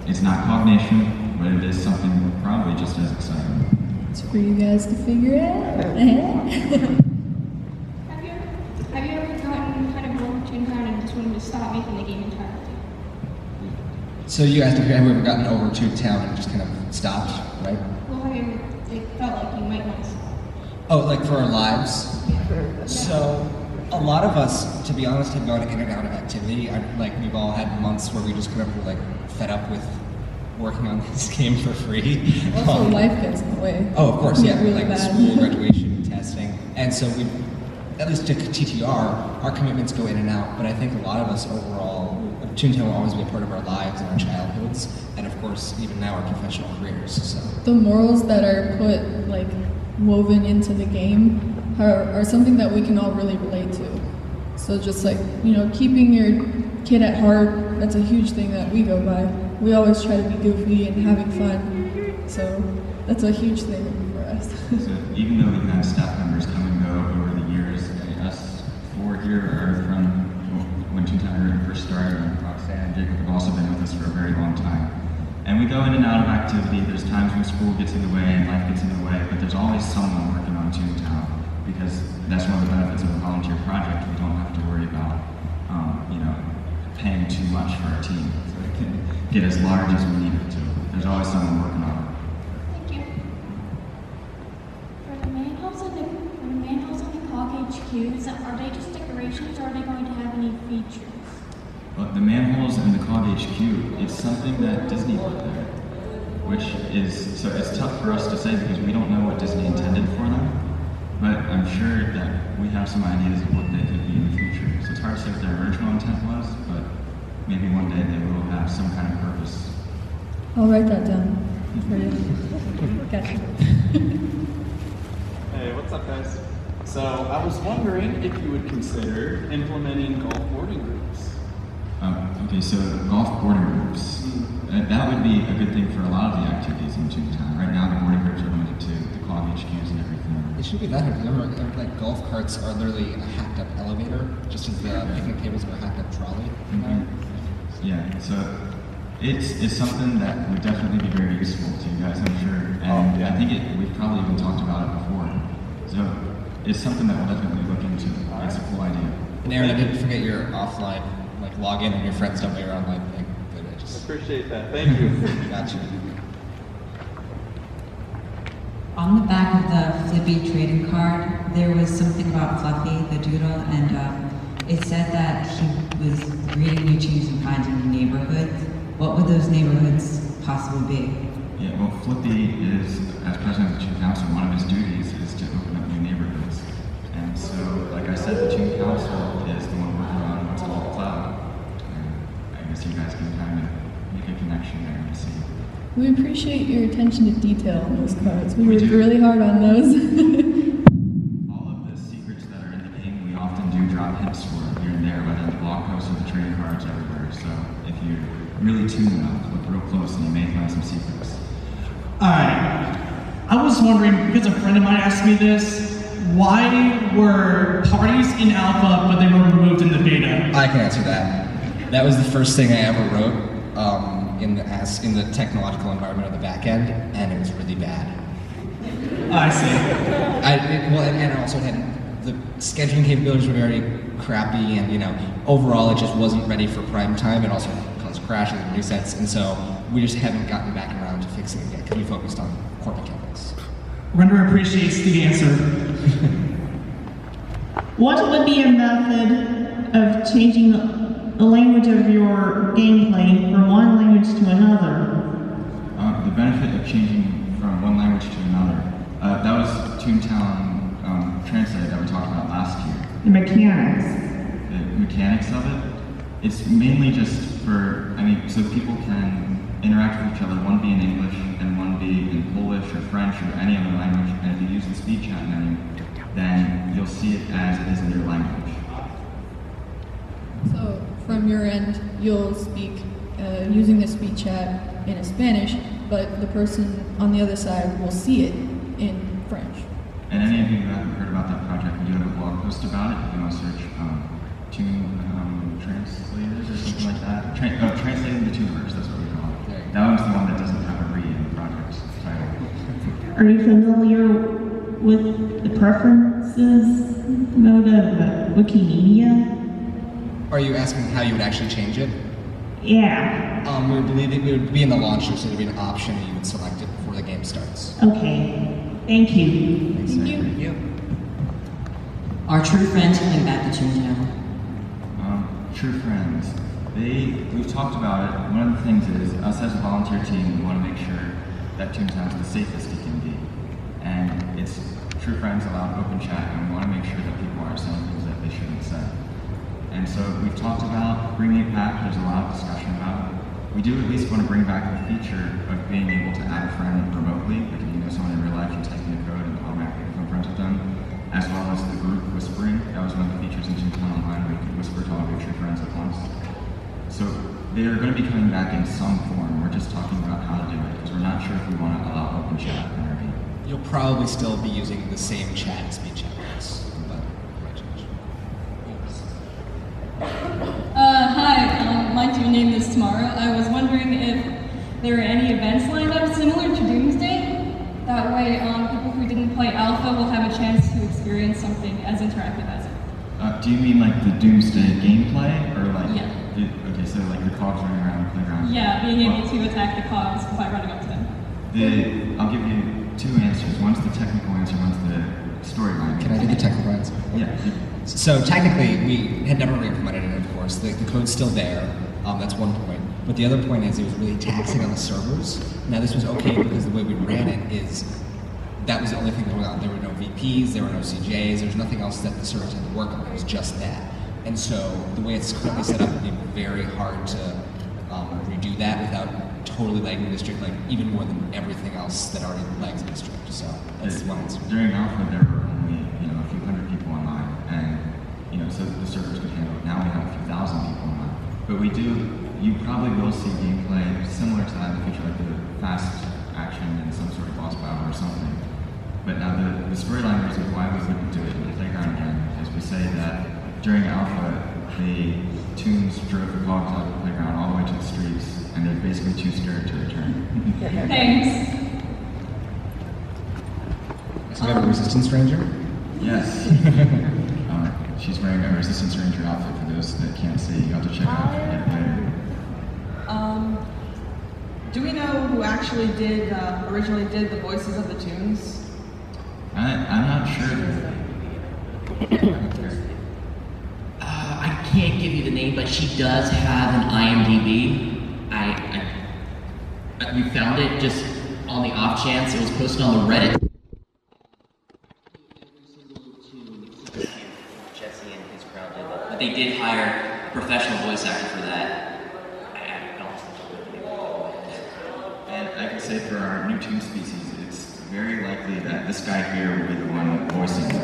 it's not Cognation, but it is something probably just as exciting. It's for you guys to figure out. Have you ever gotten kind of bored with Toontown and just wanted to stop making the game entirely? So you asked if you ever gotten over Toontown and just kind of stopped, right? Well, have you ever felt like you might want to stop? Oh, like for our lives? Yeah. So, a lot of us, to be honest, have gone in and out of activity. We've all had months where we just kind of were like fed up with working on this game for free. Also, life gets in the way. Oh, of course, yeah. Really Like bad. school, graduation, testing. And so we, at least to TTR, our commitments go in and out. But I think a lot of us overall, Toontown will always be a part of our lives and our childhoods. And of course, even now, our professional careers. So. The morals that are put, like, woven into the game are something that we can all really relate to. So just like, keeping your kid at heart, that's a huge thing that we go by. We always try to be goofy and having fun. So that's a huge thing for us. So even though we've had staff members come and go over the years, us four here are from when Toontown Rewritten first started, and Roxanne and Jacob have also been with us for a very long time. And we go in and out of activity. There's times when school gets in the way and life gets in the way, but there's always someone working on Toontown, because that's one of the benefits of a volunteer project. We don't have to worry about, paying too much for our team, so it can get as large as we need it to. There's always someone working on it. Thank you. For the manholes and the cog HQs, are they just decorations, or are they going to have any features? Well, the manholes and the cog HQ, it's something that Disney put there, which is, so it's tough for us to say because we don't know what Disney intended for them, but I'm sure that we have some ideas of what they could be in the future. So it's hard to say what their original intent was, but maybe one day they will have some kind of purpose. I'll write that down for you. Gotcha. Hey, what's up, guys? So, I was wondering if you would consider implementing golf boarding groups. Okay, so golf boarding groups. That would be a good thing for a lot of the activities in Toontown. Right now, the boarding groups are limited to the cog HQs and everything. It shouldn't be that hard. Remember, like golf carts are literally a hacked up elevator, just as the picnic tables are a hacked up trolley. Mm-hmm. Yeah, so it's something that would definitely be very useful to you guys, I'm sure. And I think we've probably even talked about it before. So it's something that we'll definitely look into. It's a cool idea. And Aaron, I didn't forget your offline, like login and your friends don't know your online thing. But I just Appreciate that. Thank you. got you. On the back of the Flippy trading card, there was something about Fluffy, the doodle, and it said that he was greeting new teams and finds new neighborhoods. What would those neighborhoods possibly be? Yeah, well, Flippy is, as president of the Toon Council, one of his duties is to open up new neighborhoods. And so, like I said, the Toon Council is the one working on what's called the cloud. And I guess you guys can kind of make a connection there and see. We appreciate your attention to detail on those cards. We worked do. really hard on those. All of the secrets that are in the game, we often do drop hints for here and there, whether in the blog posts or the trading cards everywhere. So if you really tune enough, look real close and you may find some secrets. Alright, I was wondering, because a friend of mine asked me this, why were parties in alpha but they were removed in the beta? I can answer that. That was the first thing I ever wrote in the technological environment of the back end, and it was really bad. I see. And also had the scheduling capabilities were very crappy, and overall it just wasn't ready for prime time. It also caused crashes and resets, and so we just haven't gotten back around to fixing it yet because we focused on core mechanics. Render appreciates the answer. What would be a method of changing the language of your gameplay from one language to another? The benefit of changing from one language to another, that was Toontown Translate that we talked about last year. The mechanics. The mechanics of it, it's mainly just so people can interact with each other, one be in English and one be in Polish or French or any other language, and if you use the speed chat menu, then you'll see it as it is in your language. So from your end, you'll speak using the speed chat in Spanish, but the person on the other side will see it in French. And any of you who haven't heard about that project, we do have a blog post about it. If you want to search Toon translators or something like that. Translating the Toonverse, that's what we call it. That one's the one that doesn't have a re in the project title. Are you familiar with the preferences mode of Wikimedia? Are you asking how you would actually change it? Yeah. We believe it would be in the launcher, so there'd be an option and you would select it before the game starts. Okay. Thank you. Thank you. Our true friends coming back to Toontown. True friends. We've talked about it. One of the things is, us as a volunteer team, we want to make sure that Toontown's the safest it can be. And it's True Friends allowed open chat, and we want to make sure that people aren't saying things that they shouldn't say. And so we've talked about bringing it back. There's a lot of discussion about it. We do at least want to bring back the feature of being able to add a friend remotely. Like if you know someone in real life, you type in the code and automatically become friends with them. As well as the group whispering. That was one of the features in Toontown Online where you could whisper to all of your true friends at once. So they're going to be coming back in some form. We're just talking about how to do it because we're not sure if we want to allow open chat in our game. You'll probably still be using the same chat and speed chat words, but it might change. Hi, my Toon name is Tomorrow. I was wondering if there are any events lined up similar to Doomsday. That way, people who didn't play Alpha will have a chance to experience something as interactive as it. Do you mean like the Doomsday gameplay, or like? Yeah. Okay, so like the cogs running around the playground. Yeah, being able to attack the cogs by running up to them. I'll give you two answers. One's the technical answer, one's the storyline. Can I do the technical answer? Yeah. So technically, we had never re-implemented it, of course. The code's still there. That's one point. But the other point is it was really taxing on the servers. Now this was okay because the way we ran it is that was the only thing going on. There were no VPs, there were no CJs, there was nothing else that the servers had to work on. It was just that. And so the way it's currently set up would be very hard to redo that without totally lagging the district, like even more than everything else that already lags the district. So that's one answer. During Alpha, there were only a few hundred people online, and so the servers could handle it. Now we have a few thousand people online. But you probably will see gameplay similar to that in the future, like the fast action and some sort of boss battle or something. But now the storyline reason why we wouldn't do it in the playground again is we say that during Alpha, the Toons drove the cogs out of the playground all the way to the streets, and they're basically too scared to return. Thanks. So we have a Resistance Ranger? Yes. She's wearing a Resistance Ranger outfit for those that can't see. You'll have to check it out later. Do we know who actually originally did the voices of the Toons? I'm not sure. I can't give you the name, but she does have an IMDb. We found it just on the off chance. It was posted on the Reddit. Jesse and his crowd did that. But they did hire a professional voice actor for that. I don't know. And I can say for our new Toon species, it's very likely that this guy here will be the one voicing it.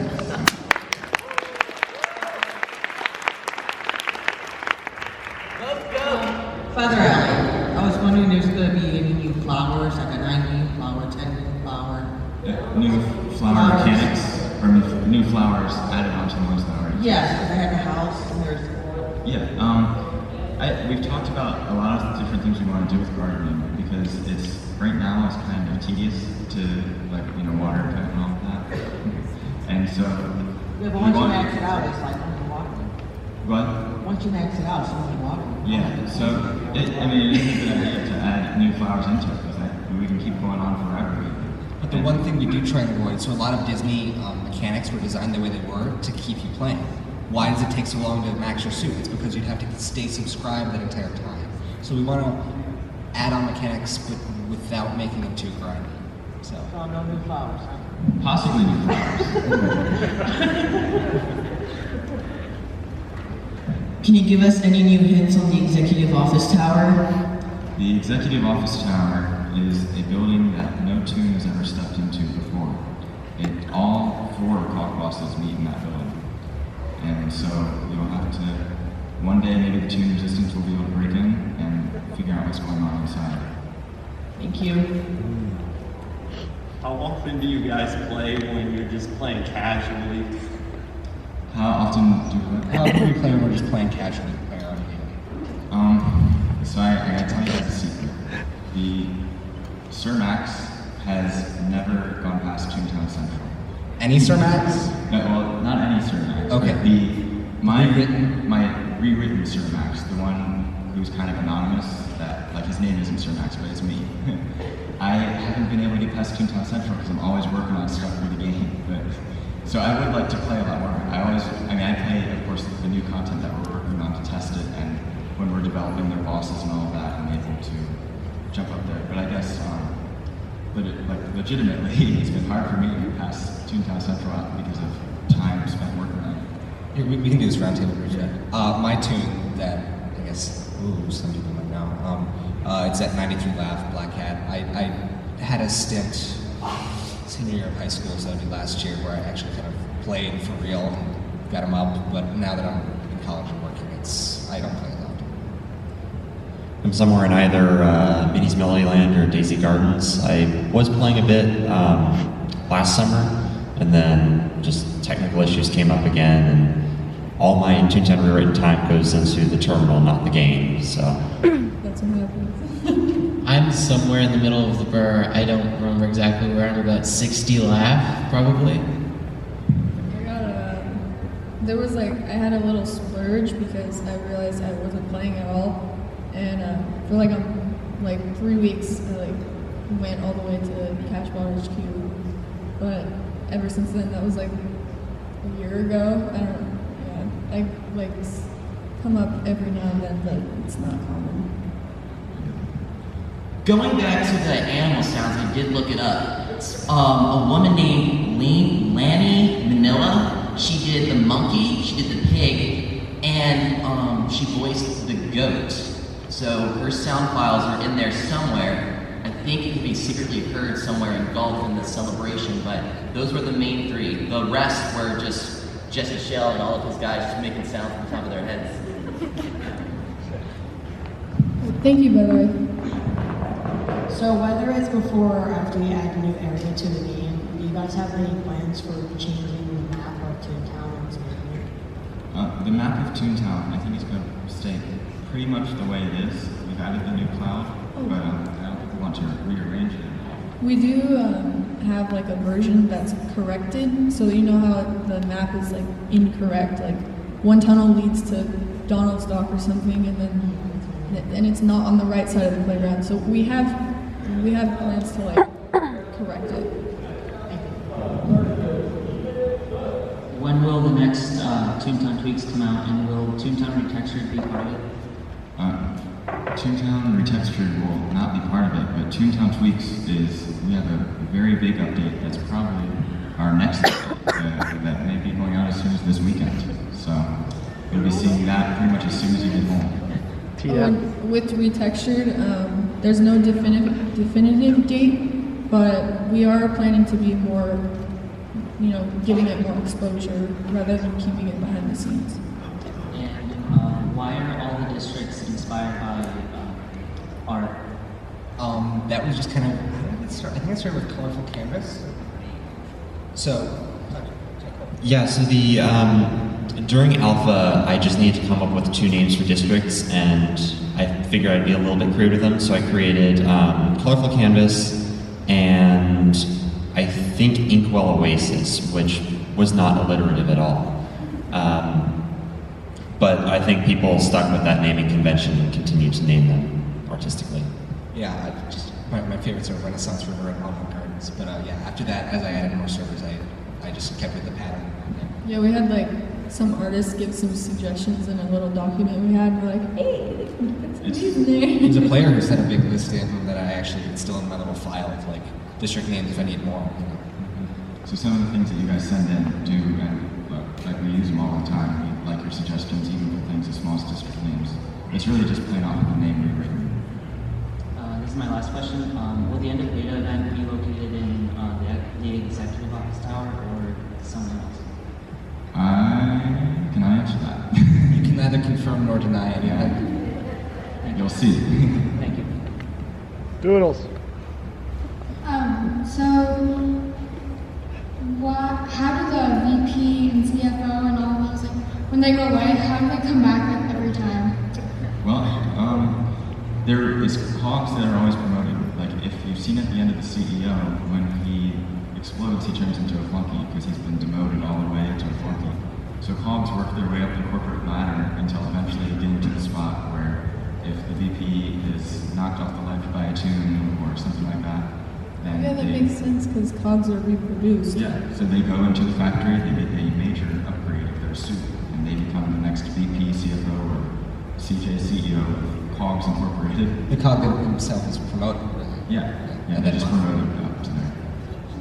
Father Alley, I was wondering if there's going to be any new flowers, like a 9-wing flower, 10-wing flower. New flower mechanics, or new flowers added onto the ones that are already. Yes, because I have a house and there's. Yeah, we've talked about a lot of different things we want to do with gardening because right now it's kind of tedious to water it and all that. And so. Yeah, but once you max it out, it's like only water. What? Once you max it out, it's only water. Yeah, so it is a good idea to add new flowers into it because we can keep going on forever. But the one thing we do try and avoid, so a lot of Disney mechanics were designed the way they were to keep you playing. Why does it take so long to max your suit? It's because you'd have to stay subscribed that entire time. So we want to add on mechanics but without making them too grindy. So no new flowers, huh? Possibly new flowers. Can you give us any new hints on the Executive Office Tower? The Executive Office Tower is a building that no Toon has ever stepped into before. All 4 cog bosses meet in that building. And so you'll have to, one day maybe the Toon Resistance will be able to break in and figure out what's going on inside. Thank you. How often do you guys play when you're just playing casually? How often do we How often do we play when we're just playing casually, playing around a game? So I gotta tell you guys a secret. The Sir Max has never gone past Toontown Central. Any Sir Max? No, well, not any Sir Max. Okay. But my rewritten Sir Max, the one who's kind of anonymous, that, like, his name isn't Sir Max, but it's me. I haven't been able to get past Toontown Central because I'm always working on stuff for the game. But so I would like to play a lot more. I play, of course, the new content that we're working on to test it, and when we're developing their bosses and all of that, I'm able to jump up there. But I guess, legitimately, it's been hard for me to pass Toontown Central out because of time spent working on it. Here, we can do this roundtable bridge. My tune that I guess some people might know. It's at 93 Laugh, Black Hat. I had a stint senior year of high school, so that'd be last year, where I actually kind of played for real and got them up. But now that I'm in college and working, I don't play a lot. I'm somewhere in either Minnie's Melody Land or Daisy Gardens. I was playing a bit last summer, and then just technical issues came up again, and all my Toontown Rewritten time goes into the terminal, not the game, so. That's what happens. I'm somewhere in the middle of the burr. I don't remember exactly where. I'm about 60 Laugh, probably. There was I had a little splurge because I realized I wasn't playing at all. And for 3 weeks, I went all the way to Cashball HQ. But ever since then, that was a year ago. I come up every now and then, but it's not common. Going back to the animal sounds, I did look it up. A woman named Lanny Manila, she did the monkey, she did the pig, and she voiced the goat. So her sound files are in there somewhere. I think it can be secretly heard somewhere engulfed in the celebration, but those were the main 3. The rest were just Jesse Shell and all of his guys just making sounds from the top of their heads. Thank you, by the way. So whether it's before or after you add a new area to the game, do you guys have any plans for changing the map of Toontown and Slate? The map of Toontown, I think it's going to stay pretty much the way it is. We've added the new cloud, but I don't think we want to rearrange it. We do have a version that's corrected, so you know how the map is incorrect. One tunnel leads to Donald's Dock or something, and it's not on the right side of the playground. So we have plans to correct it. When will the next Toontown tweaks come out, and will Toontown Retextured be part of it? Toontown Retextured will not be part of it, but Toontown Tweaks we have a very big update that's probably our next update that may be going out as soon as this weekend. So you'll be seeing that pretty much as soon as you get home. With Retextured, there's no definitive date, but we are planning to be more, giving it more exposure rather than keeping it behind the scenes. And why are all the districts inspired by art? That was just kind of, I think it started with colorful canvas. So, Yeah, so during Alpha, I just needed to come up with 2 names for districts, and I figured I'd be a little bit creative with them, so I created Colorful Canvas and I think Inkwell Oasis, which was not alliterative at all. But I think people stuck with that naming convention and continued to name them artistically. Yeah, my favorites are Renaissance River and Alpha Gardens. But after that, as I added more servers, I just kept with the pattern. Yeah, we had some artists give some suggestions in a little document we had. We're hey, put some names in there. There's a player who sent a big list in that I actually still in my little file of district names if I need more. So some of the things that you guys send in do, and we use them all the time. like your suggestions, even for things as small as district names. It's really just plain off of the name rewritten. This is my last question. Will the end of beta event be located in the executive office tower or somewhere else? Can I answer that? You can neither confirm nor deny anything. You'll see. Thank you. Doodles. How do the VP and CFO and all those, like, when they go away, how do they come back like, every time? Well, there is cogs that are always promoted. Like, if you've seen at the end of the CEO, when he explodes, he turns into a flunky because he's been demoted all the way to a flunky. So cogs work their way up the corporate ladder until eventually they get into the spot where if the VP is knocked off the ledge by a toon or something like that, then Yeah, that makes sense because cogs are reproduced. Yeah, so they go into the factory, they get a major upgrade of their suit, and they become the next VP, CFO, or CJ, CEO of Cogs Incorporated. The cog himself is promoted, really. Yeah, they just promoted up to there.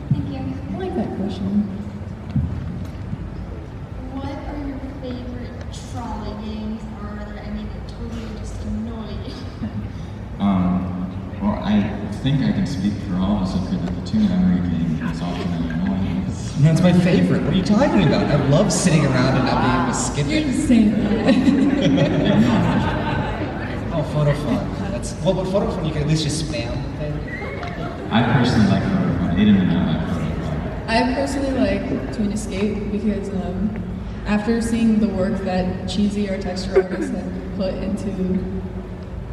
Thank you. I like that question. What are your favorite trolley games, or are there any that totally just annoy you? Well, I think I can speak for all of us up here that the Toon memory game is often annoying. That's my favorite. What are you talking about? I love sitting around and not being able to skip it. You're just saying that. Oh, photo fun. That's well, with photo fun you can at least just spam the thing. I personally like photo fun. Aiden and I like photo fun. I personally like Toon Escape because after seeing the work that Cheesy, our texture artist, had put into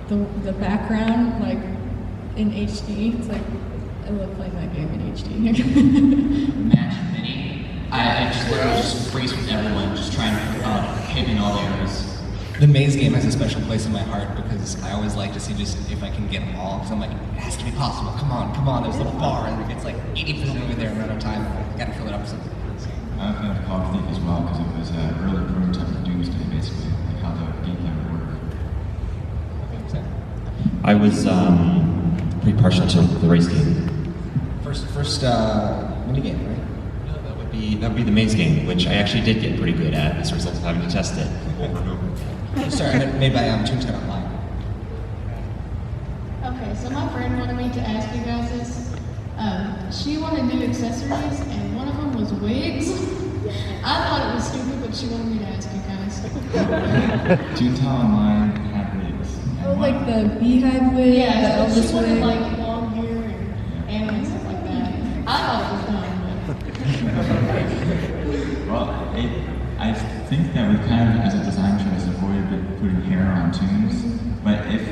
the background, like in HD, it's like I love playing that game in HD. Match Mini. I just literally just freeze with everyone, just trying to hit in all the areas. The maze game has a special place in my heart because I always like to see just if I can get them all. Because I'm like, it has to be possible. Come on. There's a little bar and it's like 80% of the way there and run out of time. Gotta fill it up with something. I've had a Cog Thief as well because it was an early prototype of Doomsday, basically, like how the gameplay would work. I was pretty partial to the race game. First mini game, right? No, that would be the maze game, which I actually did get pretty good at as a result of having to test it over and over. Sorry, made by Toontown Online. Okay, so my friend wanted me to ask you guys this. She wanted new accessories, and one of them was wigs. I thought it was stupid, but she wanted me to ask you guys. Toontown Online had wigs. Oh, like the beehive wig, Yeah, the she Elvis wanted wig. like long hair and anime and stuff like that. I thought it was dumb. Well, I think that we kind of, as a design choice, avoided putting hair on tunes. But if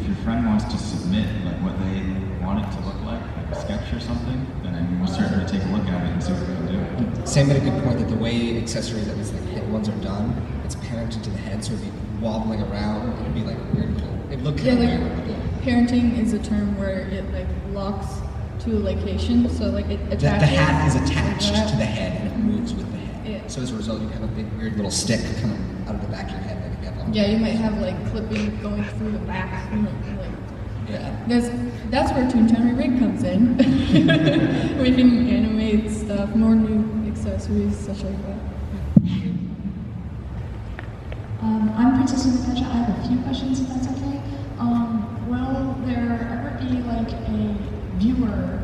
your friend wants to submit like what they want it to look like a sketch or something, then I mean, we'll certainly take a look at it and see what we can do. Sam made a good point that the way accessories, at least like head ones, are done, it's parented to the head, so it'd be wobbling around. It'd be like weird. It'd look Yeah, kind of like weird. parenting is a term where it like locks to a location, so like it attaches. The hat is attached like that. to the head and it moves with the head. Yeah. So as a result, you have a big weird little stick coming out of the back of your head. Like a headlock. Yeah, you might have like clipping going through the back. You know, like that's where Toontown Rewritten comes in. We can animate stuff, more new accessories, such like that. I'm Princess Natasha. I have a few questions, if that's okay. Will there ever be like a viewer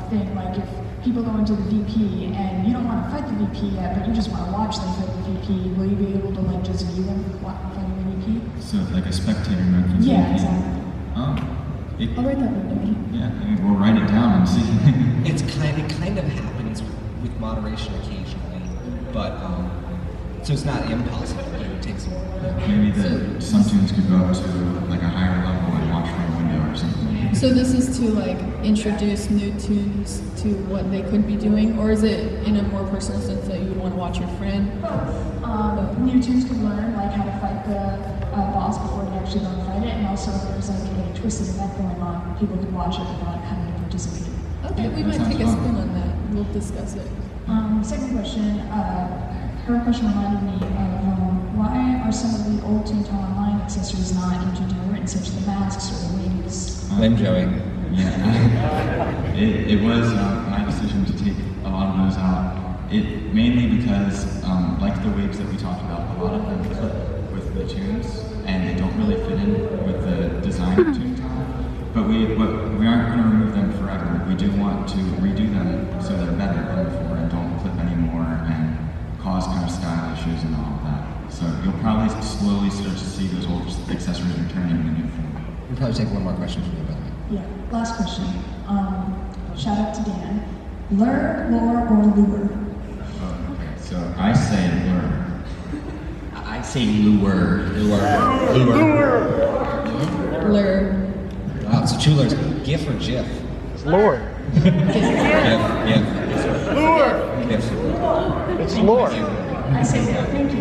thing, like if people go into the VP and you don't want to fight the VP yet, but you just want to watch them fight the VP, will you be able to like just view them fighting the VP? So like a spectator mode for Yeah, VP. exactly. I'll write that one down. Yeah, I mean, we'll write it down and see. It kind of happens with moderation occasionally, but so it's not impossible. But it takes. Maybe some tunes could go up to like a higher level and watch from a window or something. So this is to like introduce new tunes to what they could be doing, or is it in a more personal sense that you would want to watch your friend? New tunes could learn like how to fight the boss before they actually go and fight it, and also if there's like a twisted event going on, people could watch it without having to participate. Okay, we might take a spin on that. We'll discuss it. Second question, her question reminded me of why are some of the old Toontown Online accessories not in Toontown Rewritten, such as the masks or the wings? Blame Joey. Yeah, it was my decision to take a lot of those out. It mainly because, like the waves that we talked about, a lot of them clip with the tunes, and they don't really fit in with the design of Toontown. But we aren't going to remove them forever. We do want to redo them so they're better than before and don't clip anymore and cause kind of style issues and all of that. So you'll probably slowly start to see those old accessories returning in a new form. We'll probably take one more question from you, by the way. Yeah, last question. Shout out to Dan. Lure, lore, or lure? Okay, so I say lure. I say lure. Lure. Wow, so two lures. GIF or GIF? It's lore. GIF. Lure. GIF. It's lore. I say lure. Thank you.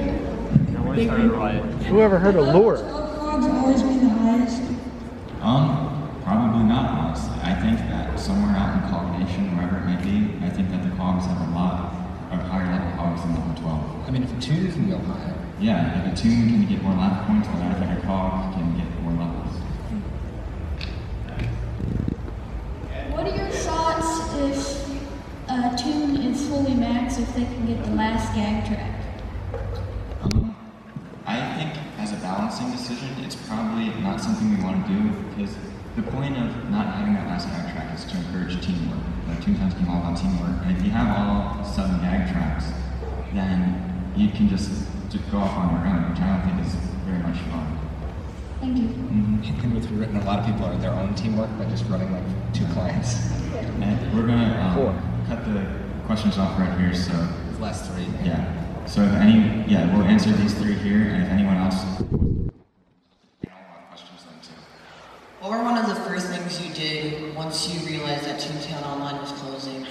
Whoever heard of lure? Cogs always be the highest. Probably not, honestly. I think that somewhere out in Cog Nation, wherever it may be, I think that the cogs have a lot of higher level cogs than level 12. I mean, if a toon can go higher. Yeah, if a toon can get more lap points, then I think a cog can get more levels. What are your thoughts if a toon is fully maxed if they can get the last gag track? I think as a balancing decision, it's probably not something we want to do because the point of not having that last gag track is to encourage teamwork. Toontown's game all about teamwork, and if you have all 7 gag tracks, then you can just go off on your own, which I don't think is very much fun. Thank you. And with Rewritten, a lot of people are their own teamwork by just running like 2 clients. And we're gonna cut the questions off right here. So the last 3. Yeah. So if we'll answer these 3 here, and if anyone else, questions then too. What were one of the first things you did once you realized that Toontown Online was closing?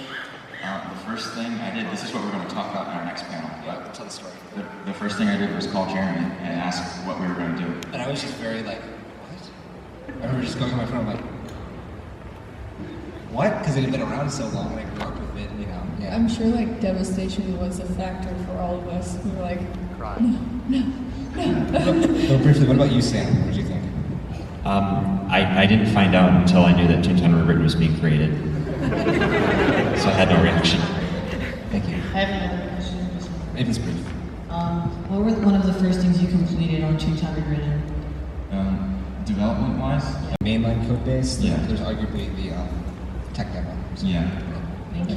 The first thing I did, this is what we're going to talk about in our next panel. But tell the story. The first thing I did was call Jeremy and ask what we were going to do. And I was just very like, what? I remember just going to my phone, I'm like, what? Because it had been around so long, and I grew up with it, you know. Yeah. I'm sure like devastation was a factor for all of us. We were like, no. So briefly, what about you, Sam? What did you think? I didn't find out until I knew that Toontown Rewritten was being created. So I had no reaction. Thank you. I have another question. Maybe it's brief. What were one of the first things you completed on Toontown Rewritten? Development-wise? Mainline code base? Yeah. There's arguably the tech demo. So. Yeah. Thank you.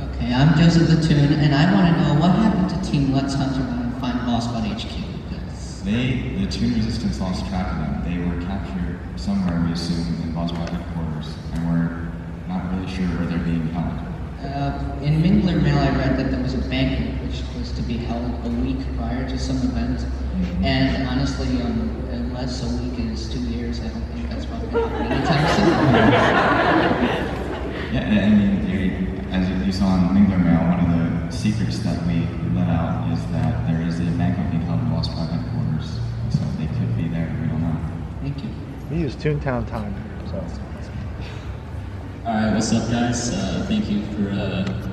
Okay, I'm Joseph the Toon, and I want to know what happened to Team Let's Hunt Around and Find Lost Bud HQ. The Toon Resistance lost track of them. They were captured somewhere, we assume, in Boswell headquarters, and we're not really sure where they're being held. In Mingler Mail, I read that there was a banquet which was to be held a week prior to some event, and honestly, unless a week is 2 years, I don't think that's probably going to happen anytime soon. Yeah, I mean, as you saw in Mingler Mail, one of the secrets that we let out is that there is a banquet being held in Boswell headquarters, so they could be there, we don't know. Thank you. We use Toontown time, so. Alright, what's up guys? Thank you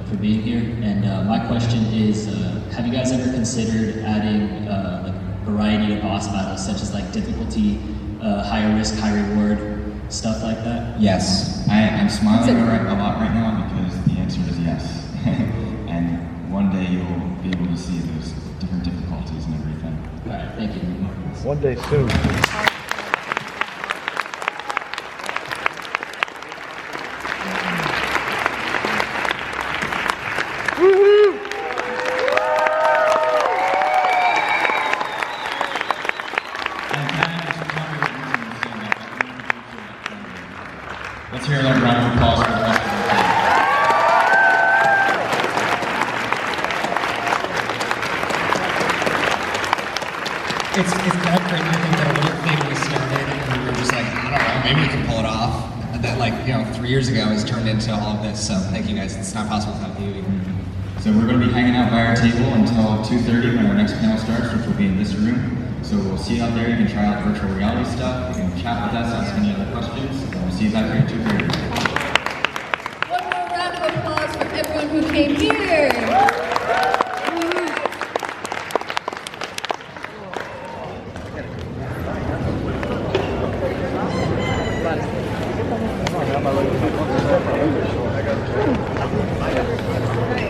for being here. And my question is, have you guys ever considered adding like variety of boss battles, such as like difficulty, higher risk, high reward, stuff like that? Yes. I'm smiling a lot right now because the answer is yes. And one day you'll be able to see those different difficulties and everything. Alright, thank you. One day soon. Let's hear another round of applause for the rest of the team. It's kind of crazy to think that a little thing was started and we were just like, I don't know, maybe we can pull it off. And that 3 years ago has turned into all of this. So thank you guys. It's not possible without you. So we're going to be hanging out by our table until 2:30 when our next panel starts, which will be in this room. So we'll see you out there. You can try out virtual reality stuff. You can chat with us, ask any other questions. And we'll see you back here at 2:30.